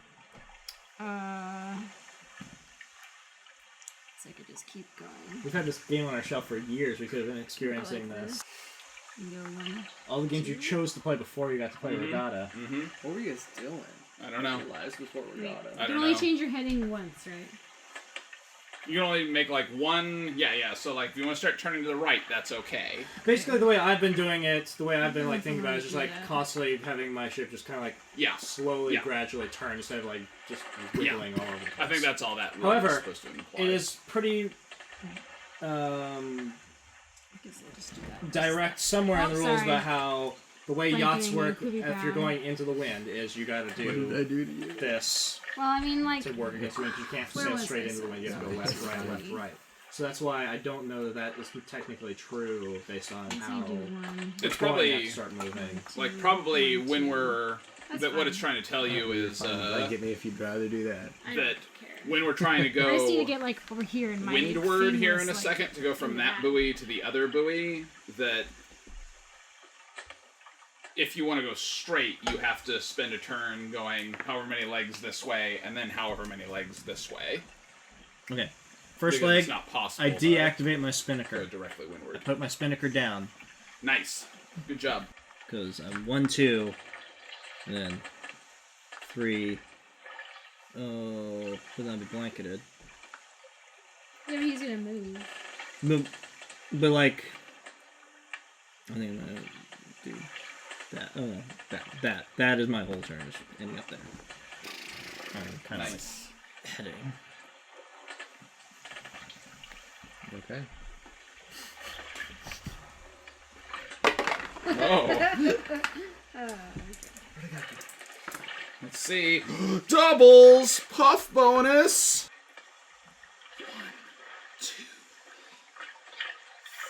So I could just keep going. We've had this game on our shelf for years. We could have been experiencing Go like this. And go 1. All the games you chose to play before you got to play Regatta. Mm-hmm. What were you guys doing? I don't know. Your lives before Wait, Regatta. I you don't can only know. change your heading once, right? You can only make like one. Yeah. So like, if you want to start turning to the right, that's okay. Basically, the way I've been doing it, the way I've been like thinking about it, is just like Yeah. constantly having my ship just kind of like Yeah. slowly, Yeah. gradually turn instead of like just wiggling all over the place. I think that's all that really However, is supposed to imply. It is pretty I guess I'll just do that. direct somewhere in Oh, the rules sorry. about how the way Like yachts doing work a Kubi if you're Brown. going into the wind is you got to What did I do do to you? this Well, I mean, like. to work against the wind. You can't Where sail was straight this? into the wind. You have to go left, right, left, right. So that's why I don't know that that is technically true based on Let's how do 1. It's going probably have to start moving. like probably when we're That's that what fine. it's trying to tell you is Like me if you'd rather do that. I that don't care. when we're trying to I just need to go get, like, over here in my windward thing here was, in a like, second to go from in that buoy to the other buoy, that if you want to go straight, you have to spend a turn going however many legs this way and then however many legs this way. Okay. First Because leg, it's not possible I to deactivate my go spinnaker. directly I windward. put my spinnaker down. Nice. Good job. Because I'm 1, 2, and then 3. Oh, would not be blanketed. Yeah, but he's gonna move. But like, I think I'm gonna do that. Oh no, that is my whole turn, is ending up there. I'm kind of Nice. like heading. Okay. Oh. Let's see. Doubles! Puff bonus! 1, 2,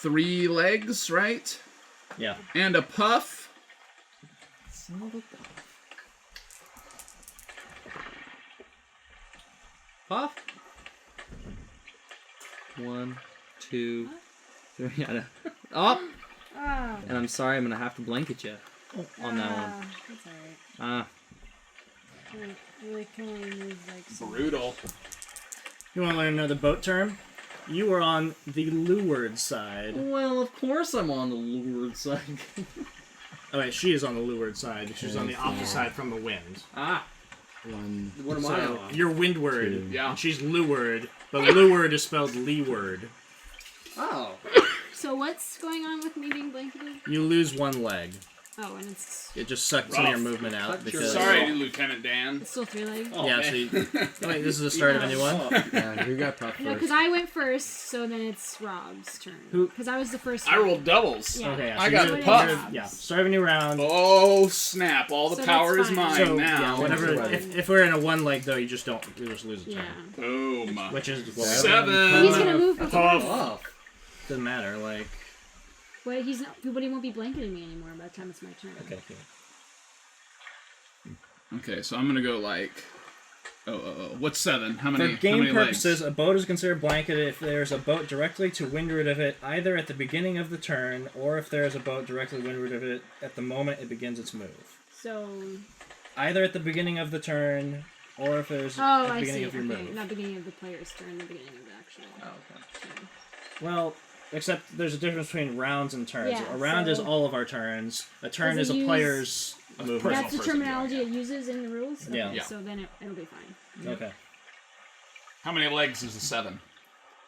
3 legs, right? Yeah. And a puff. Son of a Puff. 1, 2, 3. I know. Oh! Oh. And I'm sorry, I'm gonna have to blanket you on that one. That's alright. Ah. Really can only move like so much. Brutal. You want to learn another boat term? You are on the leeward side. Well, of course I'm on the leeward side. Oh wait, she is on the leeward side. She's on the Okay. opposite side from the wind. Ah. 1. What am I So on? you're windward, Two. Yeah. and she's leeward, but leeward is spelled leeward. Oh. So what's going on with me being blanketed? You lose 1 leg. Oh, and it's It just sucks some of your Rough. movement out Cut your- because Sorry, Lieutenant Dan. still 3 legs. Oh, yeah. okay. So oh, wait, this is the start of a new one. Yeah, who got puff No, first? because I went first, so then it's Rob's turn. Who- Because I was the first. I one. rolled doubles. Yeah. Okay, yeah, I so got you're- the puff. puff. Yeah, start of a new round. Oh, snap. All the So power that's is fine. mine So now. yeah, whatever. Whatever. If we're in a 1 leg though, you just lose a turn. Yeah. Boom. Which is what 7. He's gonna move before. Puff. Oh. doesn't matter. Like But he's not. But he won't be blanketing me anymore by the time it's my turn. okay, cool. Okay, so I'm gonna go like. Oh. What's 7? How many? For game how many purposes, legs? a boat is considered blanketed if there's a boat directly to windward of it, either at the beginning of the turn, or if there is a boat directly windward of it at the moment it begins its move. So. Either at the beginning of the turn, or if there's Oh, at the I beginning see. of your Okay, move. not beginning of the player's turn, the beginning of the actual. Oh, okay. turn. Well, except there's a difference between rounds and turns. Yeah, A round is so- all of our turns. A turn Does is it a use- player's movement. personal That's the person terminology doing it uses in the rules. Okay, Yeah. So then it'll be fine. Okay. How many legs is a 7?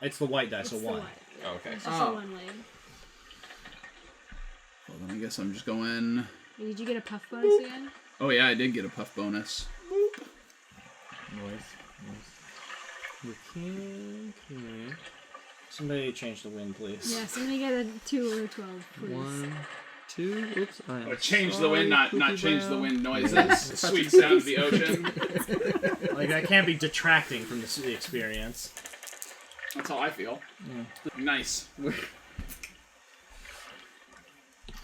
It's the white dice, It's so the 1. white, yeah. Okay. It's just Oh. a 1 leg. Well, then I guess I'm just going. Did you get a puff bonus again? Oh yeah, I did get a puff bonus. Noise. Okay. Somebody change the wind, please. Yeah, somebody get a 2 or a 12, please. 1, 2. Oops. I am Oh, change the wind, sorry, not Cookie change the Brown. wind noises. The sweet sound of the ocean. Like, that can't be detracting from the experience. That's how I feel. Nice.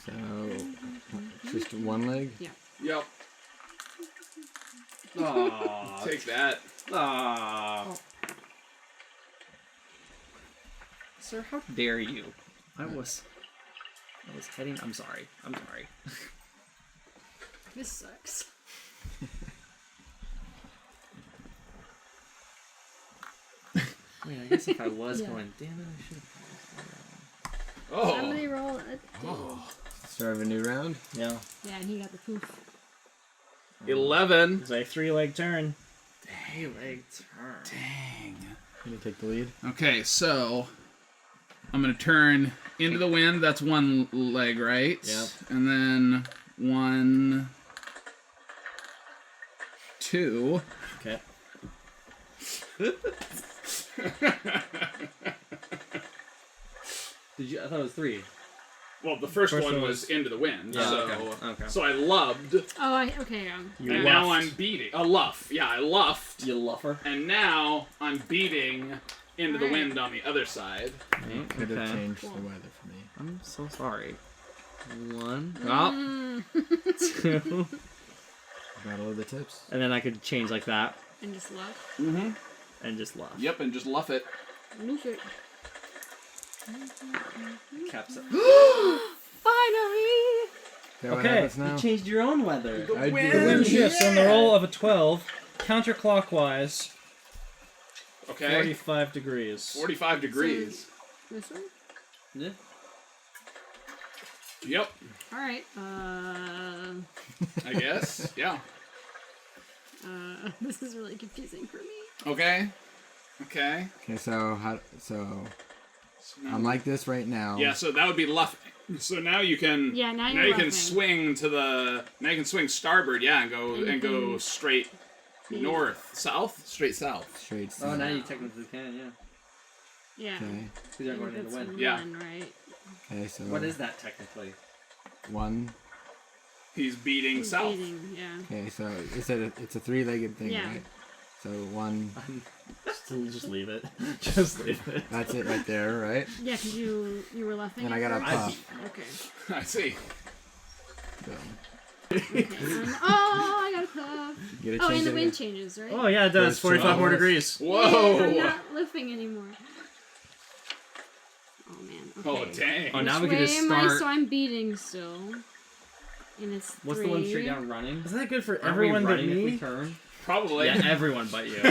So, just 1 leg? Yep. Aw. Take that. Aw. Sir, how dare you? I was heading. I'm sorry. This sucks. I mean, I guess if I was Yeah. going, damn it, I should have. Oh. Somebody roll it. Start of a new round? Yeah. Yeah, and he got the poof. 11. It's a 3-leg turn. Hey, leg turn. Dang. Can you take the lead? Okay, so I'm gonna turn into the wind. That's 1 leg, right? Yep. And then 1, 2. Okay. Did you? I thought it was 3. Well, the first First one one was was- into the wind. Yeah, so, okay. so I lubbed, Oh, okay. You and now luffed. I'm beating. A luff. Yeah, I luffed, You luffer. and now I'm beating into the Alright. wind on the other side. Could have Okay. changed Cool. the weather for me. I'm so sorry. 1. Oh. 2. Battle of the tips. And then I could change like that And just luff. Mm-hmm. and just luff. Yep, and just luff it. Lose it. Caps up. Finally! Okay, what Okay, happens now? You changed your own weather. I The wind shifts on the roll of a 12, counterclockwise, Okay. 45 degrees. 45 degrees. This one? Yeah. Yep. All right. I guess. Yeah. This is really confusing for me. Okay. Okay. Okay, so So now- I'm like this right now. Yeah, so that would be luffing. So now you can. Yeah, now Now you're you can luffing. swing to the. Now you can swing starboard. Yeah, and go straight north, south, straight south. Straight Oh, south. now you technically can, yeah. Yeah. Okay. Because you're going in the That's wind. Yeah. one, right? Okay, so What is that technically? 1. He's beating He's south. beating, yeah. Okay, so it's a 3-legged thing, Yeah. right? So 1. Just leave it. Just leave it. That's it right there, right? Yeah, because you were laughing. And at I got a first? puff. Okay. I see. So Okay. Oh, I got a puff. get a Oh, change and the of wind it. changes, right? Oh yeah, it does. First 45 more two. degrees. Whoa! I'm not lifting anymore. Oh man. Okay. Oh dang! Oh, now Which we can way just am I? start. So I'm beating still. And it's What's 3. the one straight down running? Isn't that good for Aren't everyone we but running if we me? turn? Probably. Yeah, everyone but you.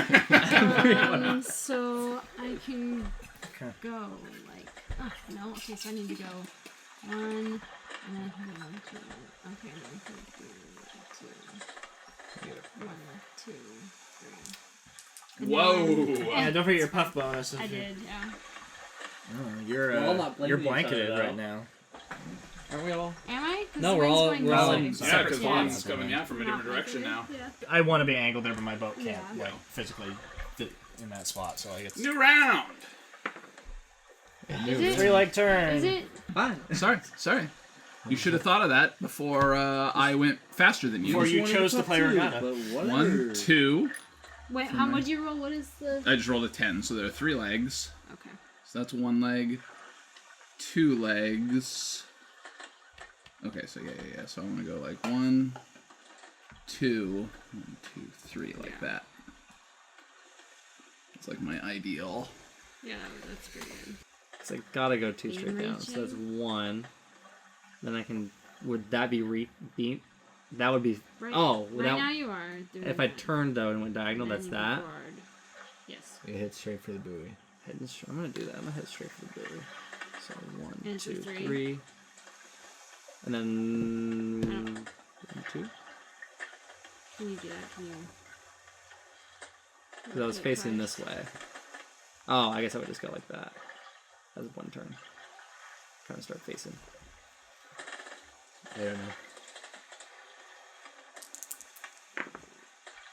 So I can Okay. go like. Oh, no. Okay, so I need to go 1, and then 1, 2. Okay, then 2, 1, 2, 3. And Whoa! then- Yeah, don't forget your puff bonus. I did, yeah. Oh, you're We're all not blanketing you're each other, blanketed though. right now. Aren't we all? Am I? 'Cause No, the we're wind's all- going we're this all way. in Yeah, separate because Yeah. one's coming from a Not different direction now. blanketed, Yeah. I want to be angled there, but my boat can't Yeah. like physically fit in that spot, so I guess New round. Is it? 3-leg turn. Is it? Fine. Sorry. You should have thought of that before I went faster than you. Before you chose to play Regatta. But whatever. 1, 2. Wait, how much you roll? What is the? I just rolled a 10, so there are 3 legs. Okay. So that's 1 leg, 2 legs. Okay, so yeah. So I'm gonna go like 1, 2, 1, 2, 3, like Yeah. that. It's like my ideal. Yeah, that's pretty good. So I gotta go 2 Beam straight down. So that's reaching. 1. Then I can. Would that be beam? That would be. Right, Oh, right without. now you are doing If I that. turned though and went diagonal, And then that's you that. forward. Yes. You hit straight for the buoy. I'm gonna do that. I'm gonna hit straight for the buoy. So 1, And it's a 2, 3. 3. And then 1, 2. Can you do that? Can you? Because I was do it facing twice? this way. Oh, I guess I would just go like that. As 1 turn. Trying to start facing. I don't know.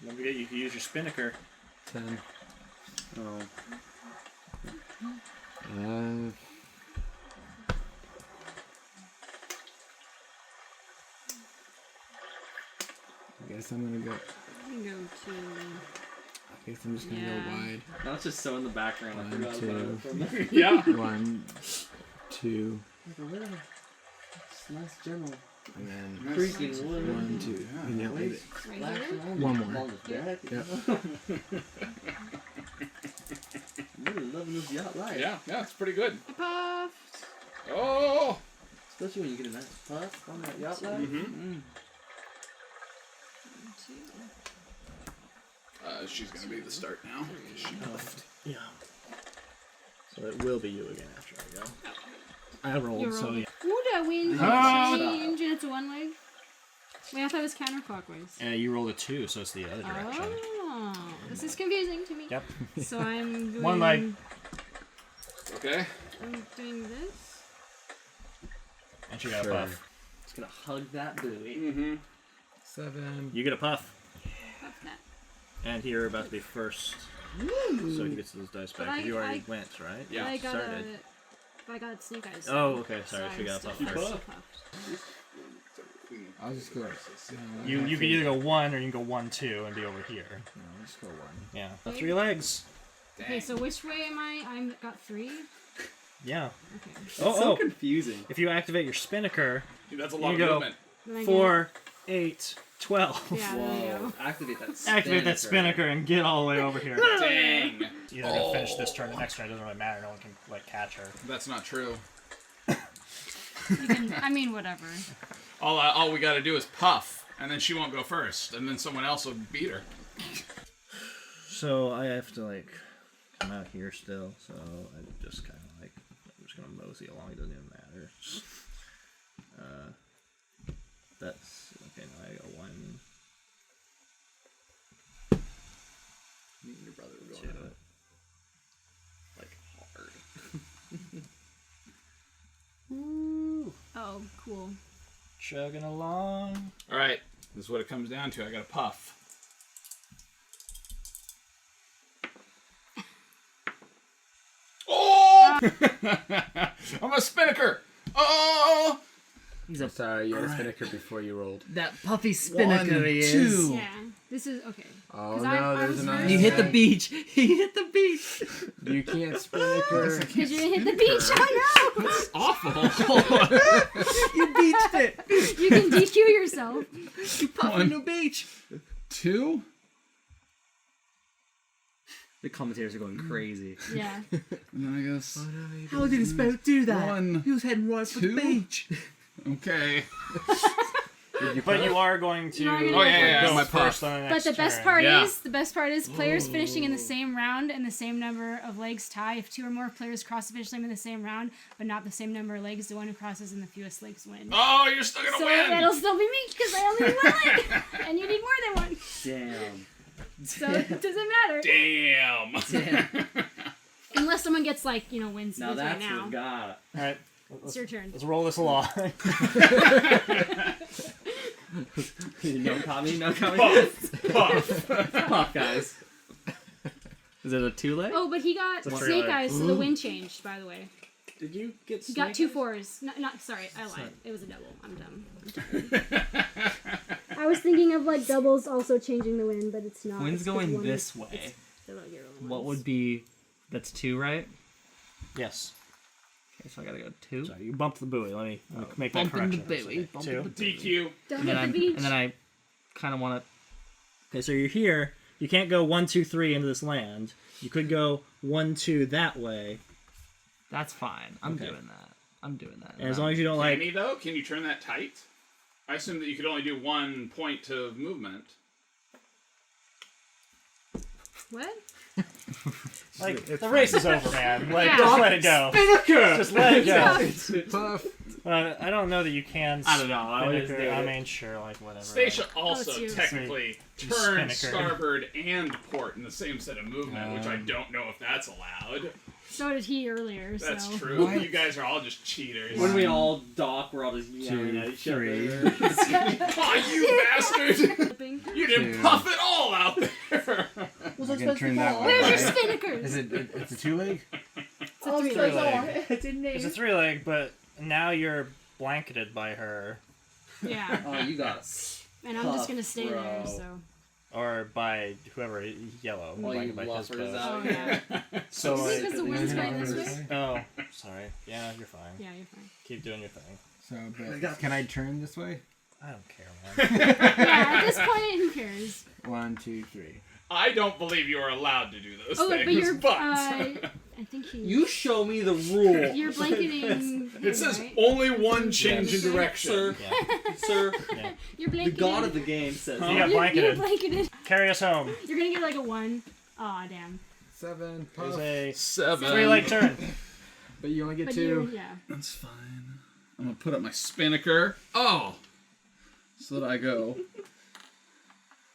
Don't forget you can use your spinnaker. 10. Oh. I guess I'm gonna go. You can go to. I guess I'm just gonna Yeah. go wide. Now it's just so in the background. I 1, forgot about 2. it from there. Yeah. 1, 2, It's nice general. and then Freaking wood. 1, 2. You nailed it. Right Laugh here. around One it. more. On the deck. Yep. I'm really loving this yacht life. Yeah, it's pretty good. I puffed. Oh! Especially when you get a nice puff on that yacht life. Mhm. 2. She's gonna be the start now. She left. Yeah. So it will be you again after I go. I You rolled, so rolled. yeah. Ooh, that wind Oh! change, and it's a 1 leg. Wait, I thought it was counterclockwise. You rolled a 2, so it's the other direction. Oh, this is confusing to me. Yep. So I'm doing. 1 leg. Okay. I'm doing this. And she got Sure. a puff. Just gonna hug that buoy. Mm-hmm. 7. You get a puff. Puff that. And you're about to be first. So he gets those dice But back. 'cause you already I- went, right? Yeah. But I got started. But I got snake eyes. Oh, okay, so sorry, she I'm got still puffed first. puffed. I'll just go. You can either go 1 or you can go 1, 2 and be over here. No, I'll just go 1. Yeah. 3 legs. Okay, so which way am I? I'm got 3. Yeah. Okay. It's Oh, so oh. confusing. If you activate your spinnaker, That's a lot You of go. movement. Then I get- 4, 8, 12. Yeah, there you Whoa. go. Activate that spinnaker. Activate that spinnaker and get all the way over here. Dang. Either gonna finish this turn or next turn, it doesn't really matter. No one can like catch her. That's not true. You can, I mean, whatever. All we gotta do is puff, and then she won't go first, and then someone else will beat her. So I have to like come out here still. So I just kind of like I'm just gonna mosey along. It doesn't even matter. That's okay. Now I got 1. Me and your brother were going at it like hard. Oh, cool. Chugging along. All right, this is what it comes down to. I got a puff. Oh! I'm a spinnaker. Oh! He's a Sorry, you had a spinnaker before you rolled. that puffy spinnaker he is. 2. Yeah. This is okay. Oh 'Cause no, I there's was an first. eye. He hit the beach. He hit the beach. You can't spinnaker. Because you didn't hit the beach. Oh no! Awful. You beached it. You can DQ yourself. You puffing the beach. 2. The commentators are going crazy. Yeah. And then I guess. How did his boat do that? 1. He was heading right for the 2. beach. Okay. But you are going to You are gonna Oh, yeah, go my first puff. on the But next the best turn. part Yeah. is players finishing in the same round and the same number of legs tie. If 2 or more players cross the finish line in the same round, but not the same number of legs, the one who crosses in the fewest legs wins. Oh, you're still gonna So win. that'll still be me because I only need 1 leg, and you need more than 1. Damn. So it doesn't matter Damn. unless someone gets wins Now right that's now. Regatta. All right, It's your turn. let's roll this along. No comedy, no comedy. Puff. Puff, guys. Is it a 2-leg? Oh, but he got It's a snake 3-leg. eyes, so the wind changed. By the way, Did you get? he got 2 4s. Not sorry, I lied. It was a double. I'm dumb. I was thinking of doubles also changing the wind, but it's not. Wind's It's 'cause going one this is- way. it's the regular What ones. would be? That's 2, right? Yes. Okay, so I gotta go 2. Sorry, you bumped the buoy. Let me make that Bumping the correction. buoy. 2. DQ. Don't And hit then the beach. I kind of want to. Okay, so you're here. You can't go 1, 2, 3 into this land. You could go 1, 2 that way. That's fine. I'm Okay. doing that. I'm doing that. And as long as you don't Can like. you though? Can you turn that tight? I assume that you could only do 1 point of movement. What? Like, the race is over, man. Like, Yeah. just let it go. Just let it go. Puff. I don't know that you can. I don't know. I was spinnaker. just I doing it. mean, sure, like whatever. Stacia also it's you. technically Sweet. turns Spinnaker. starboard and port in the same set of movement, which I don't know if that's allowed. So did he earlier. That's so. true. You guys are all just cheaters. When we all dock, we're all just yelling at each other. Oh, you bastard! Flipping. You didn't puff it all out there. Was I can turn that one. Where's your right? spinnakers? Is it? It's a 2-leg. It's a 3-leg. It's a 3-leg, but now you're blanketed by her, Yeah. Oh, you got. And I'm just gonna stay Bro. there. So. or by whoever yellow, All you blanketed by his bluffers boat. out Oh here. yeah. So Is it like, because the wind's going this way? oh, sorry. Yeah, you're fine. Yeah, you're fine. Keep doing your thing. So, but can I turn this way? I don't care, man. Yeah. At this point, who cares? 1, 2, 3. I don't believe you are allowed to do those Oh, things, but you're. but I think he. You show me the rule. You're blanketing. it says right? only 1 change in Yes. direction. Sir, Yeah. sir, You're the blanketed. god of the game says. You got You're blanketed. blanketed. Carry us home. You're gonna get like a 1. Aw, damn. 7. There's Puff. a 7. 3-leg turn. But you only get But 2. you, yeah. That's fine. I'm gonna put up my spinnaker. Oh, so that I go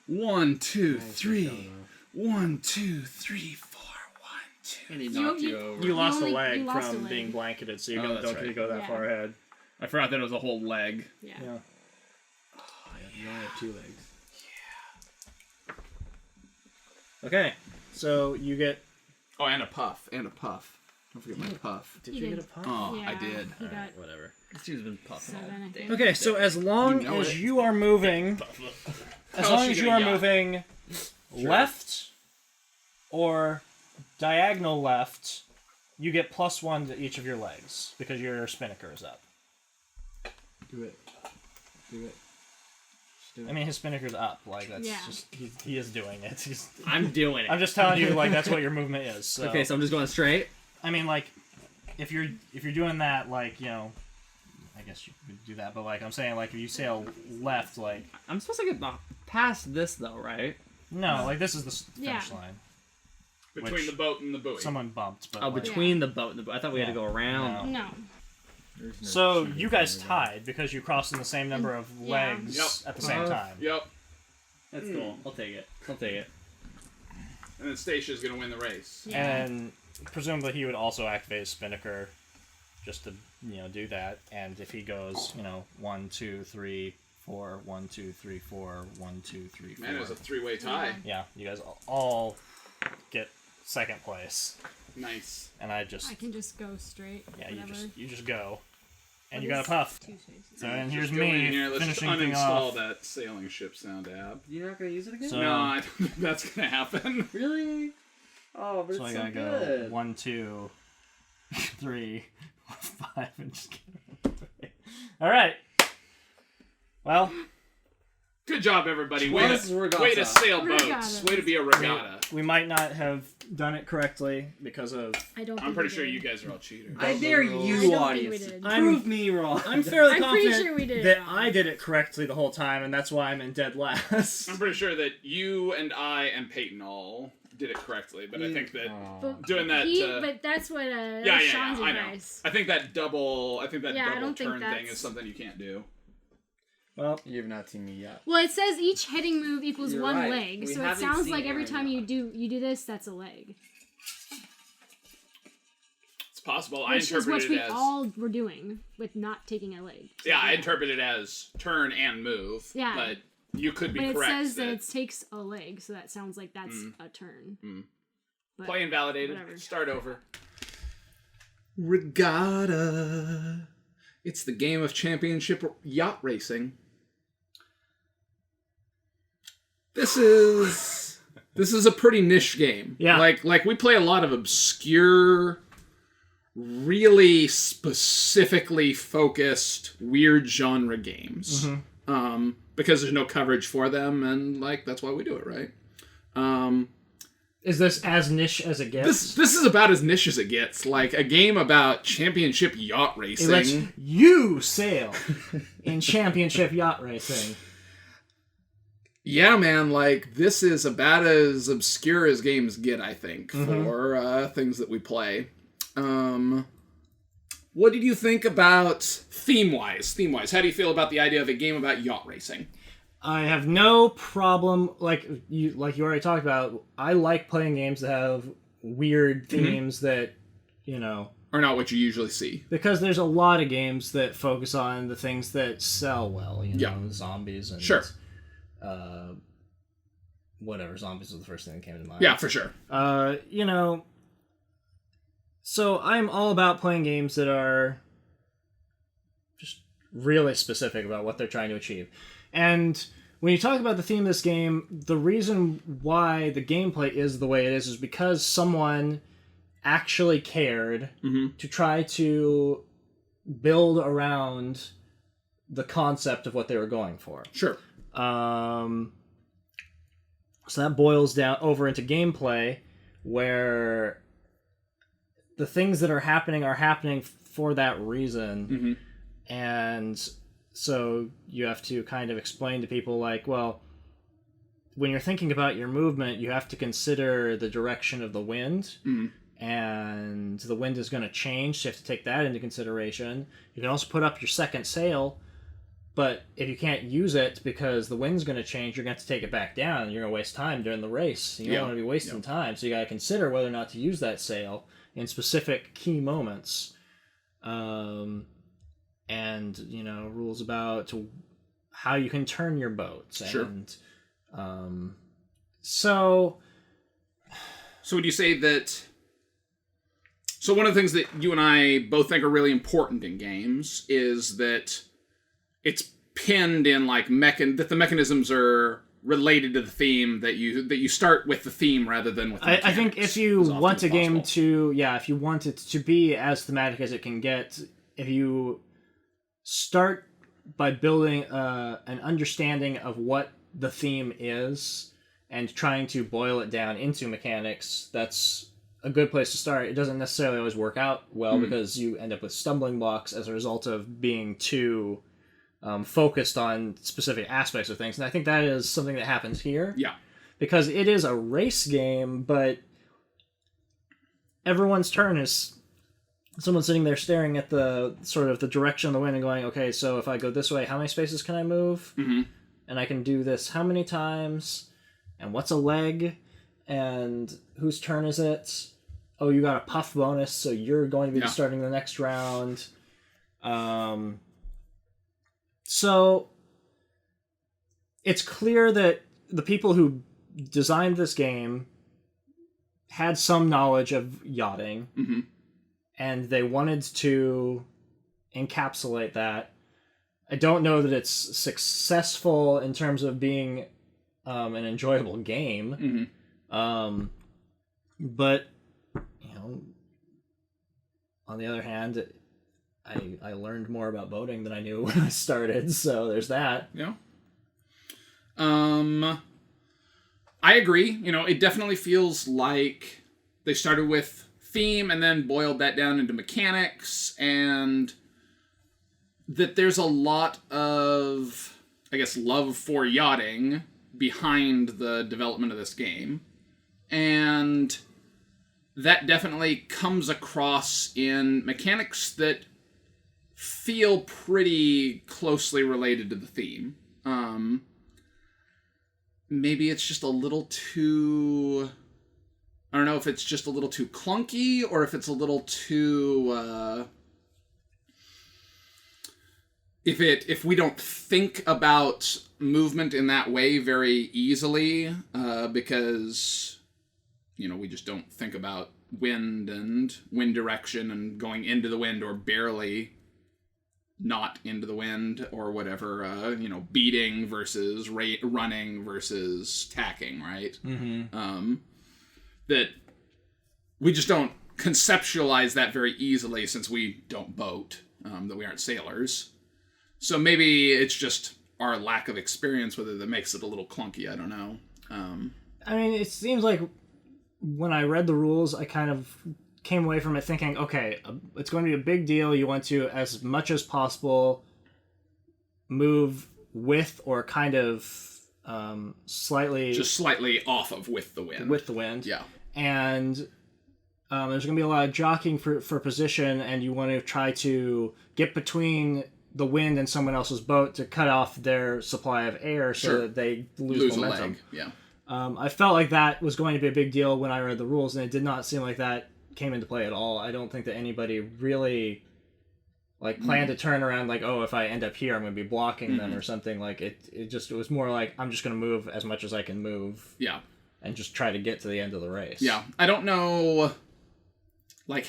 1, 2, 3. 1, 2, 3, 4. 1, 2. And he You- knocked you- you over. You lost only- a leg you lost a from leg. being blanketed, so you Oh, don't that's get right. to go that Yeah. far ahead. I forgot that it was a whole leg. Yeah. Yeah. You only have 2 legs. Okay, so you get. Oh, and a puff. And a puff. Don't forget my puff. Did You you did. get a puff? Oh, Yeah, I did. He got Whatever. This dude's been puffing all 7, I day. think. Okay, so as long You know as it. you are moving, as else long you as you gonna are yacht? moving left or diagonal left, you get +1 to each of your legs because your spinnaker is up. Do it. Do it. Just do it. I mean, his spinnaker's up. Like that's Yeah. just he is doing it. I'm doing it. I'm just telling you, like that's what your movement is. So. Okay, so I'm just going straight. I mean, like if you're doing that, like I guess you could do that, but like I'm saying, like if you sail left, like I'm supposed to get past this though, right? no, like this is the finish Yeah. line. Between Which- the boat and the buoy. Someone bumped, but Oh, like, between the boat and the boat. I thought we had to Yeah. go around. No. No. There's no So cheating you guys over tied because you crossed in the same number of Yeah. legs Yep. at the same time. Yep. That's cool. I'll take it. I'll take it. And then Statia's going to win the race. Yeah. And presumably he would also activate his spinnaker just to, do that. And if he goes, 1, 2, 3, 4, 1, 2, 3, 4, 1, 2, 3, 4. Man, it was a three-way tie. Yeah, you guys all get second place. Nice. And I just, I can just go straight. yeah, whatever. you just go. And What you got is a puff. 2 spaces? So, and here's Just go in me here. Let's just finishing thing uninstall off. that sailing ship sound app. You're not gonna use it again? So- No, I don't think that's going to happen. Really? Oh, but So I it's so gotta good. go 1, 2, 3, 5, and just get it. All right. Well, Good job, everybody. Way Twas regatta. to sail boats. Regatta. Way to be a regatta. we might not have done it correctly because of. I don't. I'm think pretty we sure did. you guys are all cheaters. I dare I you, don't think we audience. did. Prove me wrong. I'm fairly I'm pretty confident sure we did. that I did it correctly the whole time, and that's why I'm in dead last. I'm pretty sure that you and I and Peyton all did it correctly, but I think that But doing that. but that's what yeah, Sean's I know. advice. I think that double. I think that Yeah, I double don't think turn thing that's- is something you can't do. Well, You have not seen me yet. Well, it says each heading move equals You're one right. leg, We so it haven't sounds seen like it every right time now. you do this, that's a leg. It's possible. I Which is interpret what it we as. all were doing with not taking a leg. So, Yeah, I interpret it as turn and move. Yeah. But you could be But it correct. says that that it takes a leg, so that sounds like that's a turn. But play invalidated. whatever. Start over. Regatta. It's the game of championship yacht racing. This is a pretty niche game. Yeah. Like we play a lot of obscure, really specifically focused, weird genre games. Because there's no coverage for them, and that's why we do it, right? is this as niche as it gets? This is about as niche as it gets. Like a game about championship yacht It racing. lets you sail in championship yacht racing. Yeah, man, this is about as obscure as games get, I think, for things that we play. What did you think about theme-wise? How do you feel about the idea of a game about yacht racing? I have no problem, like you already talked about. I like playing games that have weird themes that, Or not what you usually see. because there's a lot of games that focus on the things that sell well, Yeah. zombies and Sure. Whatever, zombies was the first thing that came to mind. Yeah, for sure. So I'm all about playing games that are just really specific about what they're trying to achieve. And when you talk about the theme of this game, the reason why the gameplay is the way it is because someone actually cared to try to build around the concept of what they were going for. Sure. So that boils down over into gameplay, where the things that are happening for that reason. And so you have to kind of explain to people well, when you're thinking about your movement, you have to consider the direction of the wind. And the wind is going to change, so you have to take that into consideration. You can also put up your second sail, but if you can't use it because the wind's going to change, you're going to have to take it back down, and you're going to waste time during the race. You don't want to be wasting time, so you got to consider whether or not to use that sail in specific key moments. And, rules about how you can turn your boats. Sure. And, so would you say that... So one of the things that you and I both think are really important in games is that it's pinned in that the mechanisms are related to the theme, that you start with the theme rather than with the I think mechanics if you as often want as a game possible. if you want it to be as thematic as it can get, if you start by building an understanding of what the theme is and trying to boil it down into mechanics, that's a good place to start. It doesn't necessarily always work out well because you end up with stumbling blocks as a result of being too focused on specific aspects of things. And I think that is something that happens here. Yeah. Because it is a race game, but everyone's turn is someone sitting there staring at the sort of the direction of the wind and going, okay, so if I go this way, how many spaces can I move? Mm-hmm. And I can do this how many times? And what's a leg? And whose turn is it? Oh, you got a puff bonus, so you're going to be starting the next round. So it's clear that the people who designed this game had some knowledge of yachting, Mm-hmm. and they wanted to encapsulate that. I don't know that it's successful in terms of being an enjoyable game, Mm-hmm. but on the other hand, I learned more about boating than I knew when I started, so there's that. Yeah. I agree. It definitely feels like they started with theme and then boiled that down into mechanics, and that there's a lot of, I guess, love for yachting behind the development of this game. And that definitely comes across in mechanics that feel pretty closely related to the theme. Maybe it's just a little too... I don't know if it's just a little too clunky, or if it's a little too... If we don't think about movement in that way very easily, because, we just don't think about wind and wind direction and going into the wind or barely not into the wind or whatever, beating versus running versus tacking, right? Mm-hmm. That we just don't conceptualize that very easily since we don't boat, that we aren't sailors. So maybe it's just our lack of experience with it that makes it a little clunky, I don't know. I mean, it seems like when I read the rules, I kind of came away from it thinking, okay, it's going to be a big deal. You want to, as much as possible, move with or kind of slightly... Just slightly off of with the wind. With the wind. Yeah. And there's going to be a lot of jockeying for position, and you want to try to get between the wind and someone else's boat to cut off their supply of air so that they lose momentum. A leg. Yeah. I felt like that was going to be a big deal when I read the rules, and it did not seem like that came into play at all. I don't think that anybody really planned to turn around like, oh, if I end up here, I'm going to be blocking them or something. Like it was more like, I'm just going to move as much as I can move. Yeah. And just try to get to the end of the race. Yeah. I don't know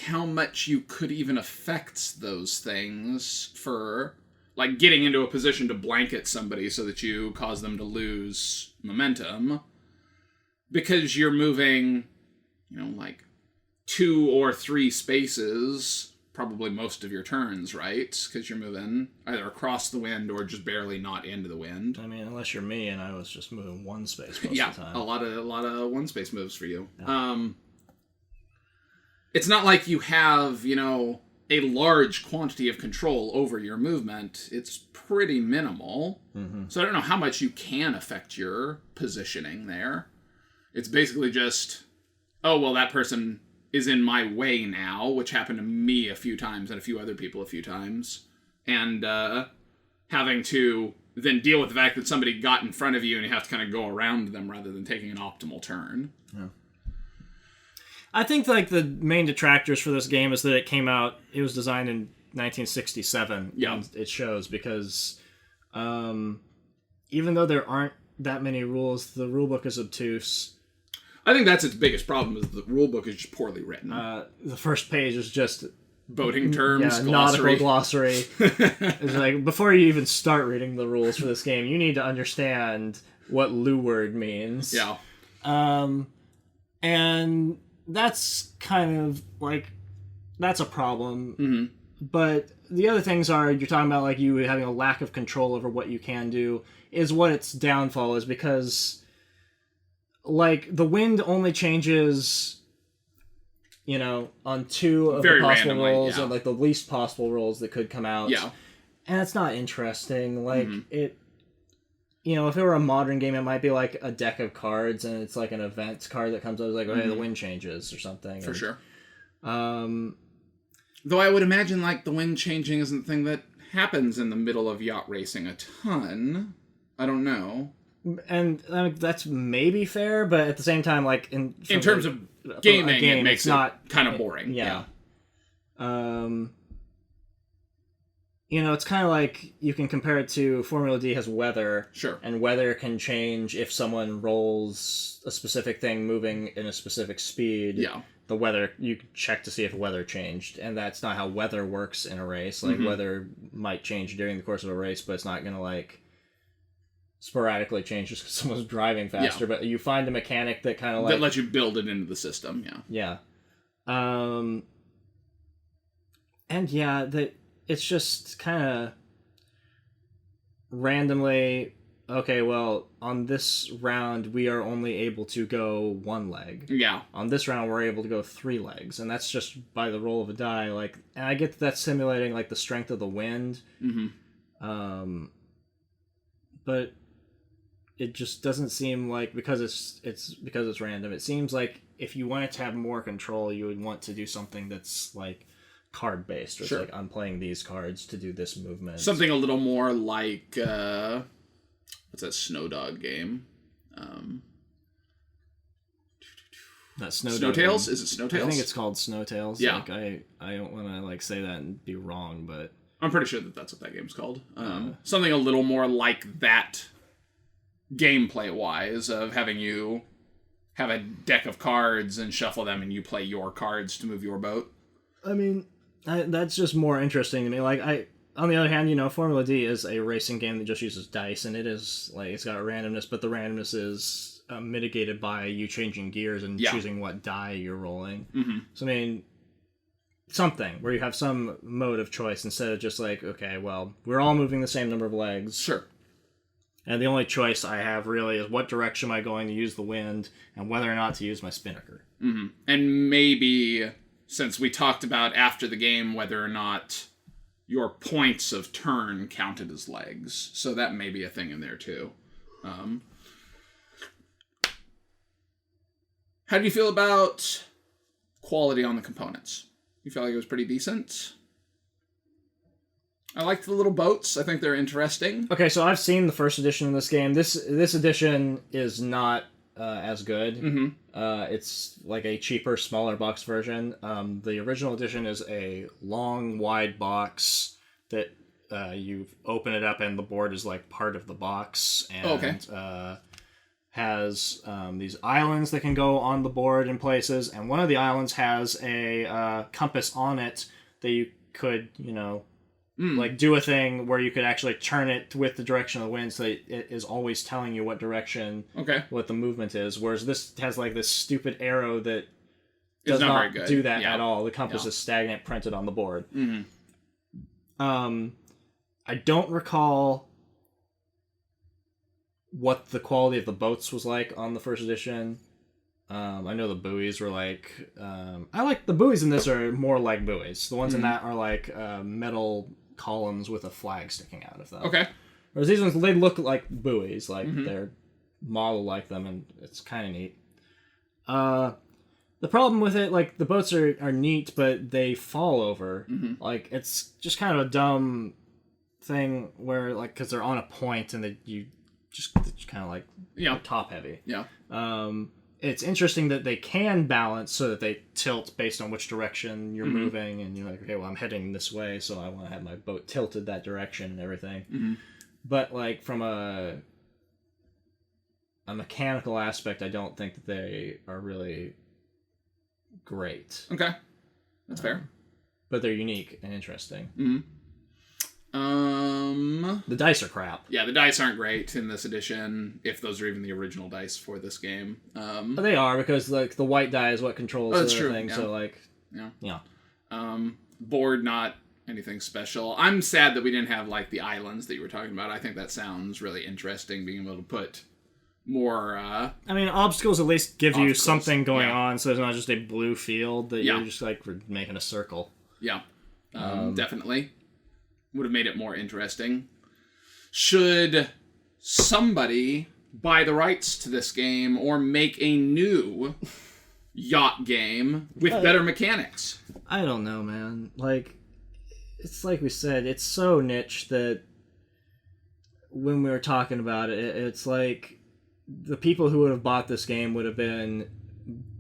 how much you could even affect those things for getting into a position to blanket somebody so that you cause them to lose momentum, because you're moving 2 or 3 spaces probably most of your turns, right? Because you're moving either across the wind or just barely not into the wind. I mean, unless you're me and I was just moving one space most of the time. A lot of one space moves for you. Yeah. It's not like you have, a large quantity of control over your movement. It's pretty minimal. Mm-hmm. So I don't know how much you can affect your positioning there. It's basically just, oh, well, that person is in my way now, which happened to me a few times and a few other people a few times. And having to then deal with the fact that somebody got in front of you and you have to kind of go around them rather than taking an optimal turn. Yeah. I think the main detractors for this game is that it was designed in 1967. Yeah. And it shows because even though there aren't that many rules, the rulebook is obtuse. I think that's its biggest problem, is the rulebook is just poorly written. The first page is just boating terms, nautical glossary. It's like, before you even start reading the rules for this game, you need to understand what loo-ward means. Yeah. And that's kind of that's a problem. Mm-hmm. But the other things are, you're talking about you having a lack of control over what you can do, is what its downfall is, because the wind only changes, on 2 of very the possible randomly, rolls, yeah. and the least possible rolls that could come out. Yeah. And it's not interesting. Mm-hmm. It, if it were a modern game, it might be a deck of cards, and it's an events card that comes out, okay, the wind changes or something. For sure. Though I would imagine, like, the wind changing isn't a thing that happens in the middle of yacht racing a ton. I don't know. And that's maybe fair, but at the same time, like in terms of gaming, it makes it kind of boring. Yeah. It's kind of like you can compare it to Formula D has weather. Sure. And weather can change if someone rolls a specific thing moving in a specific speed. Yeah. The weather, you can check to see if weather changed, and that's not how weather works in a race. Like, weather might change during the course of a race, but it's not going to, like, sporadically change just because someone's driving faster. But you find a mechanic that kind of, like... that lets you build it into the system, Yeah. And, yeah, it's just kind of randomly... Okay, well, on this round, we are only able to go 1 leg. Yeah. On this round, we're able to go 3 legs, and that's just by the roll of a die. Like, and I get that's simulating, like, the strength of the wind. But it just doesn't seem like, because it's random, it seems like if you wanted to have more control, you would want to do something that's, like, card-based. Or Sure. It's like, I'm playing these cards to do this movement. Something a little more like... what's that Snow Dog game? That Snowtails? Is it Snowtails? I think it's called Snowtails. Yeah. Like, I don't want to, like, say that and be wrong, but... I'm pretty sure that's what that game's called. Something a little more like that, gameplay-wise, of having you have a deck of cards and shuffle them and you play your cards to move your boat. I mean, that's just more interesting to me. Like, on the other hand, Formula D is a racing game that just uses dice, and it is, like, it's got randomness, but the randomness is mitigated by you changing gears and choosing what die you're rolling. So, I mean, something where you have some mode of choice instead of just like, okay, well, we're all moving the same number of legs. Sure. And the only choice I have really is what direction am I going to use the wind and whether or not to use my spinnaker. And maybe, since we talked about after the game whether or not your points of turn counted as legs. So that may be a thing in there, too. How do you feel about quality on the components? You feel like it was pretty decent? I like the little boats. I think they're interesting. Okay, so I've seen the first edition of this game. This edition is not as good. It's like a cheaper, smaller box version. The original edition is a long, wide box that you open it up and the board is like part of the box. And has these islands that can go on the board in places. And one of the islands has a compass on it that you could, like do a thing where you could actually turn it with the direction of the wind so that it is always telling you what direction, what the movement is. Whereas this has like this stupid arrow that does not do that at all. The compass is stagnant printed on the board. I don't recall what the quality of the boats was like on the first edition. I know the buoys were like... I like the buoys in this are more like buoys. The ones in that are like metal columns with a flag sticking out of them. Okay. Whereas these ones, they look like buoys. Like, they're modeled like them, and it's kind of neat. The problem with it, like, the boats are neat, but they fall over. Like, it's just kind of a dumb thing where, like, because they're on a point, and you just kind of, like, top-heavy. Yeah. It's interesting that they can balance so that they tilt based on which direction you're moving, and you're like, okay, well, I'm heading this way, so I want to have my boat tilted that direction and everything. But, like, from a mechanical aspect, I don't think that they are really great. Okay. That's fair. But they're unique and interesting. The dice are crap. Yeah, the dice aren't great in this edition, if those are even the original dice for this game. They are, because like the white die is what controls the thing, so like... Yeah. Board, not anything special. I'm sad that we didn't have like the islands that you were talking about. I think that sounds really interesting, being able to put more... I mean, obstacles at least give you something going on, so it's not just a blue field that you're just like making a circle. Yeah, definitely. Would have made it more interesting. Should somebody buy the rights to this game or make a new yacht game with better mechanics. I don't know, man. Like, it's like we said, it's so niche that when we were talking about it, it's like the people who would have bought this game would have been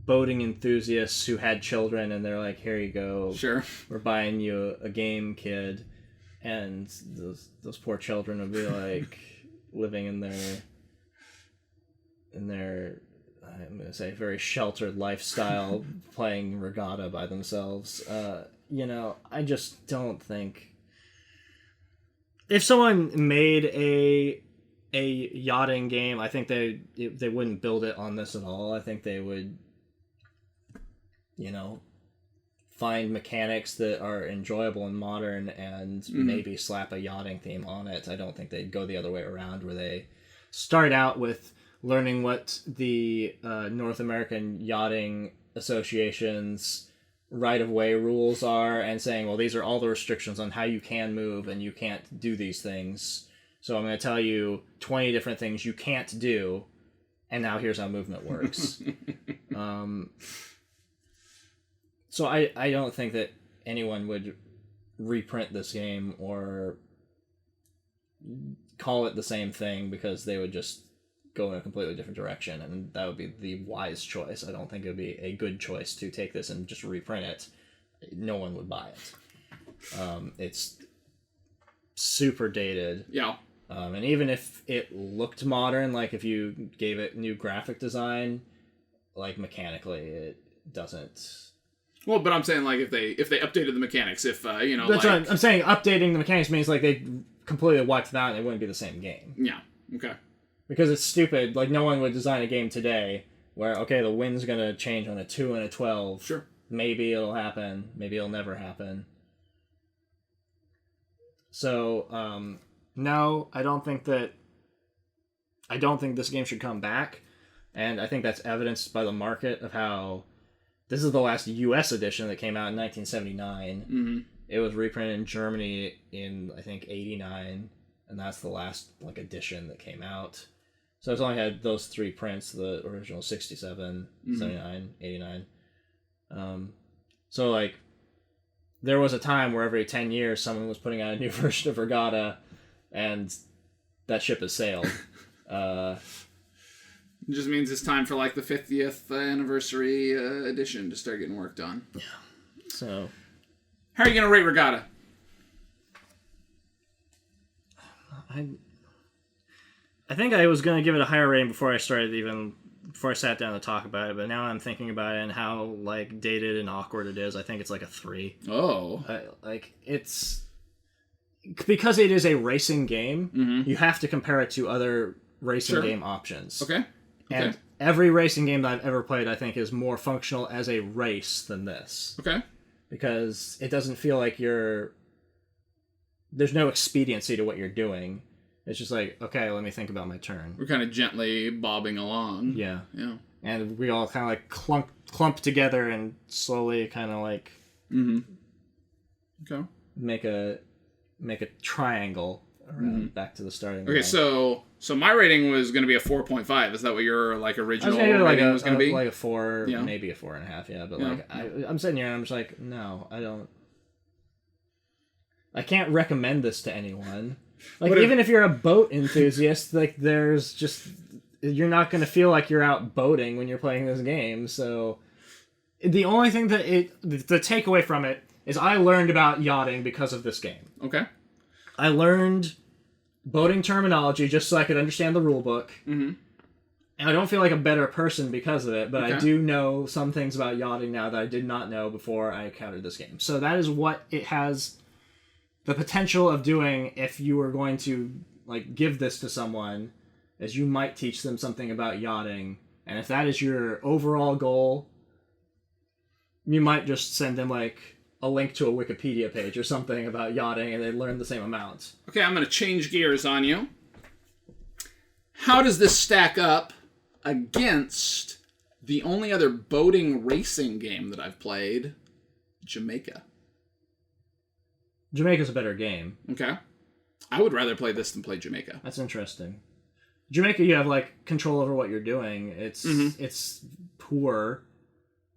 boating enthusiasts who had children, and they're like, here you go. Sure. We're buying you a game, kid. And those poor children would be like living in their I'm going to say very sheltered lifestyle playing Regatta by themselves. You know, I just don't think if someone made a yachting game, I think they wouldn't build it on this at all. I think they would, you know, find mechanics that are enjoyable and modern and maybe slap a yachting theme on it. I don't think they'd go the other way around where they start out with learning what the North American Yachting Association's right-of-way rules are and saying, well, these are all the restrictions on how you can move and you can't do these things. So I'm going to tell you 20 different things you can't do, and now here's how movement works. So I don't think that anyone would reprint this game or call it the same thing, because they would just go in a completely different direction, and that would be the wise choice. I don't think it would be a good choice to take this and just reprint it. No one would buy it. It's super dated. Yeah. And even if it looked modern, like if you gave it new graphic design, like mechanically, it doesn't. Well, but I'm saying, like, if they updated the mechanics, if you know, That's like, what I'm saying. Updating the mechanics means like they completely wiped them out, and it wouldn't be the same game. Yeah. Okay. Because it's stupid. Like, no one would design a game today where, okay, the wind's gonna change on a 2 and a 12. Sure. Maybe it'll happen. Maybe it'll never happen. So, no, I don't think this game should come back. And I think that's evidenced by the market of how this is the last US edition that came out in 1979. Mm-hmm. It was reprinted in Germany in, I think, 89. And that's the last, like, edition that came out. So it's only had those 3 prints, the original 67, 79, 89. So, like, there was a time where every 10 years someone was putting out a new version of Regatta, and that ship has sailed. It just means it's time for, like, the 50th anniversary edition to start getting worked on. Yeah. So, how are you going to rate Regatta? I think I was going to give it a higher rating before I sat down to talk about it, but now I'm thinking about it and how, like, dated and awkward it is. I think it's like a 3. Oh. Like, it's... Because it is a racing game, you have to compare it to other racing game options. Okay. And every racing game that I've ever played, I think, is more functional as a race than this. Okay. Because it doesn't feel like there's no expediency to what you're doing. It's just like, okay, let me think about my turn. We're kind of gently bobbing along. Yeah. Yeah. And we all kind of like clump together and slowly kind of like Okay. make a triangle around back to the starting line. Okay, so my rating was going to be a 4.5. Is that what your, like, original rating was going to be? Like a 4, Yeah. maybe a 4.5, yeah. But Yeah. like, I'm sitting here and I'm just like, no, I can't recommend this to anyone. Like, even if you're a boat enthusiast, like, you're not going to feel like you're out boating when you're playing this game. So the only thing the takeaway from it is I learned about yachting because of this game. Okay. I learned boating terminology just so I could understand the rule book. Mm-hmm. And I don't feel like a better person because of it, but I do know some things about yachting now that I did not know before I encountered this game. So that is what it has the potential of doing if you were going to, like, give this to someone, is you might teach them something about yachting. And if that is your overall goal, you might just send them, like, a link to a Wikipedia page or something about yachting, and they learn the same amount. Okay, I'm going to change gears on you. How does this stack up against the only other boating racing game that I've played, Jamaica? Jamaica's a better game. Okay. I would rather play this than play Jamaica. That's interesting. Jamaica, you have, like, control over what you're doing. It's poor,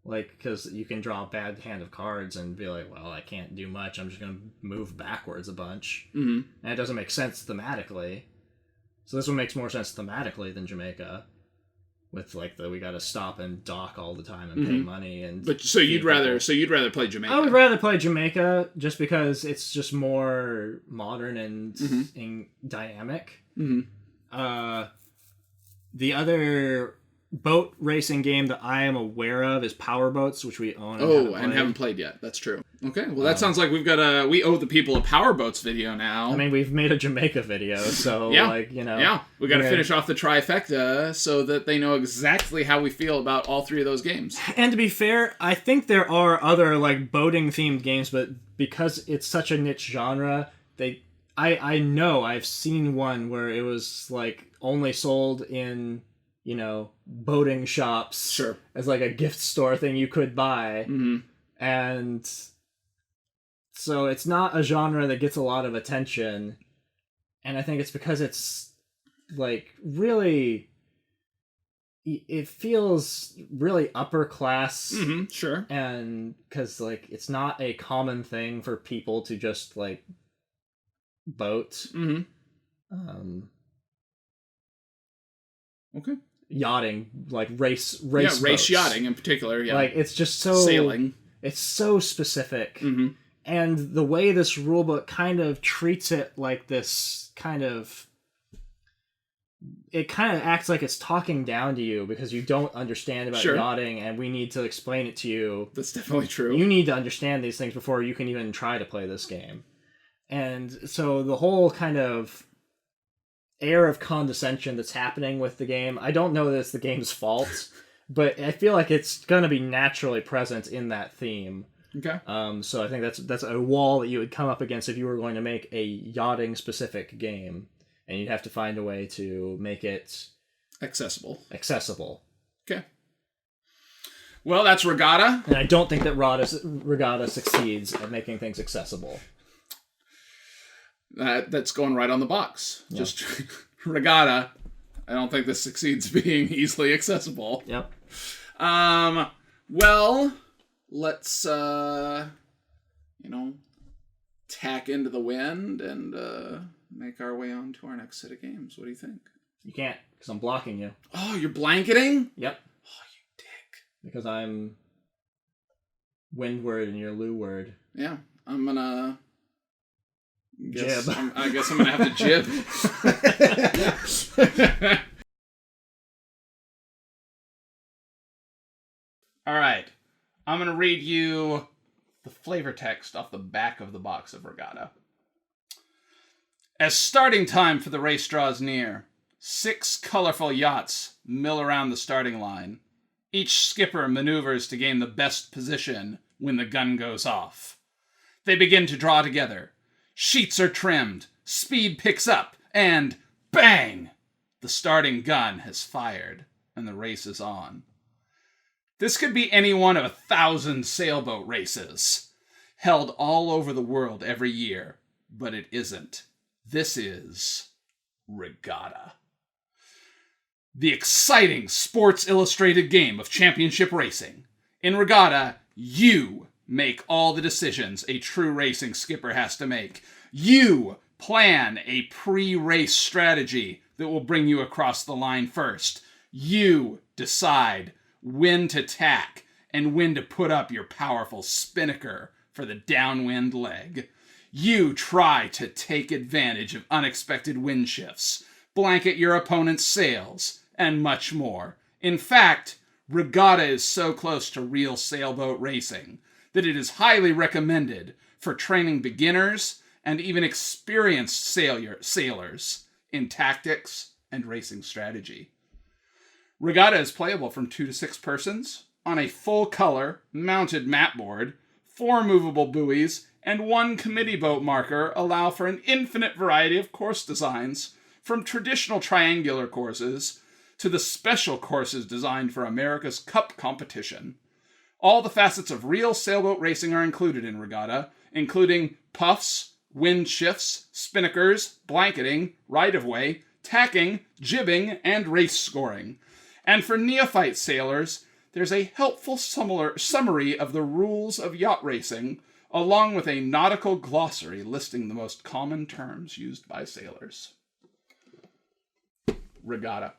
Like, because you can draw a bad hand of cards and be like, well, I can't do much. I'm just going to move backwards a bunch. Mm-hmm. And it doesn't make sense thematically. So this one makes more sense thematically than Jamaica. With, like, we got to stop and dock all the time and pay money. And But so you'd rather play Jamaica? I would rather play Jamaica just because it's just more modern and dynamic. Mm-hmm. The other boat racing game that I am aware of is Power Boats, which we own. And haven't played yet. That's true. Okay, well that sounds like we owe the people a Power Boats video now. I mean, we've made a Jamaica video, so we got to finish off the trifecta so that they know exactly how we feel about all three of those games. And to be fair, I think there are other like boating themed games, but because it's such a niche genre, I know I've seen one where it was like only sold in boating shops, sure, as like a gift store thing you could buy, and so it's not a genre that gets a lot of attention, and I think it's because it's like really, it feels really upper class, sure, and because like it's not a common thing for people to just like boat, okay. Yachting, like race race yachting in particular, like it's just so sailing, it's so specific, and the way this rulebook kind of treats it like this it kind of acts like it's talking down to you because you don't understand about yachting, and we need to explain it to you. That's definitely true. You need to understand these things before you can even try to play this game. And so the whole kind of air of condescension that's happening with the game, I don't know that it's the game's fault, but I feel like it's going to be naturally present in that theme. Okay. So I think that's a wall that you would come up against if you were going to make a yachting specific game, and you'd have to find a way to make it accessible. Okay. Well, that's Regatta. And I don't think that Regatta succeeds at making things accessible. That's going right on the box. Yeah. Just Regatta. I don't think this succeeds being easily accessible. Yep. Well, let's tack into the wind and make our way on to our next set of games. What do you think? You can't, because I'm blocking you. Oh, you're blanketing? Yep. Oh, you dick. Because I'm windward and you're loo-ward. Yeah, I'm gonna... Jib. I guess I'm gonna have to jib. All right. I'm gonna read you the flavor text off the back of the box of Regatta. As starting time for the race draws near, 6 colorful yachts mill around the starting line. Each skipper maneuvers to gain the best position when the gun goes off. They begin to draw together. Sheets are trimmed, speed picks up, and bang! The starting gun has fired, and the race is on. This could be any one of 1,000 sailboat races, held all over the world every year, but it isn't. This is Regatta. The exciting Sports Illustrated game of championship racing. In Regatta, you make all the decisions a true racing skipper has to make. You plan a pre-race strategy that will bring you across the line first. You decide when to tack and when to put up your powerful spinnaker for the downwind leg. You try to take advantage of unexpected wind shifts, blanket your opponent's sails, and much more. In fact, Regatta is so close to real sailboat racing that it is highly recommended for training beginners and even experienced sailors in tactics and racing strategy. Regatta is playable from 2 to 6 persons on a full-color mounted map board. 4 movable buoys and 1 committee boat marker allow for an infinite variety of course designs, from traditional triangular courses to the special courses designed for America's Cup competition. All the facets of real sailboat racing are included in Regatta, including puffs, wind shifts, spinnakers, blanketing, right-of-way, tacking, jibbing, and race scoring. And for neophyte sailors, there's a helpful summary of the rules of yacht racing, along with a nautical glossary listing the most common terms used by sailors. Regatta.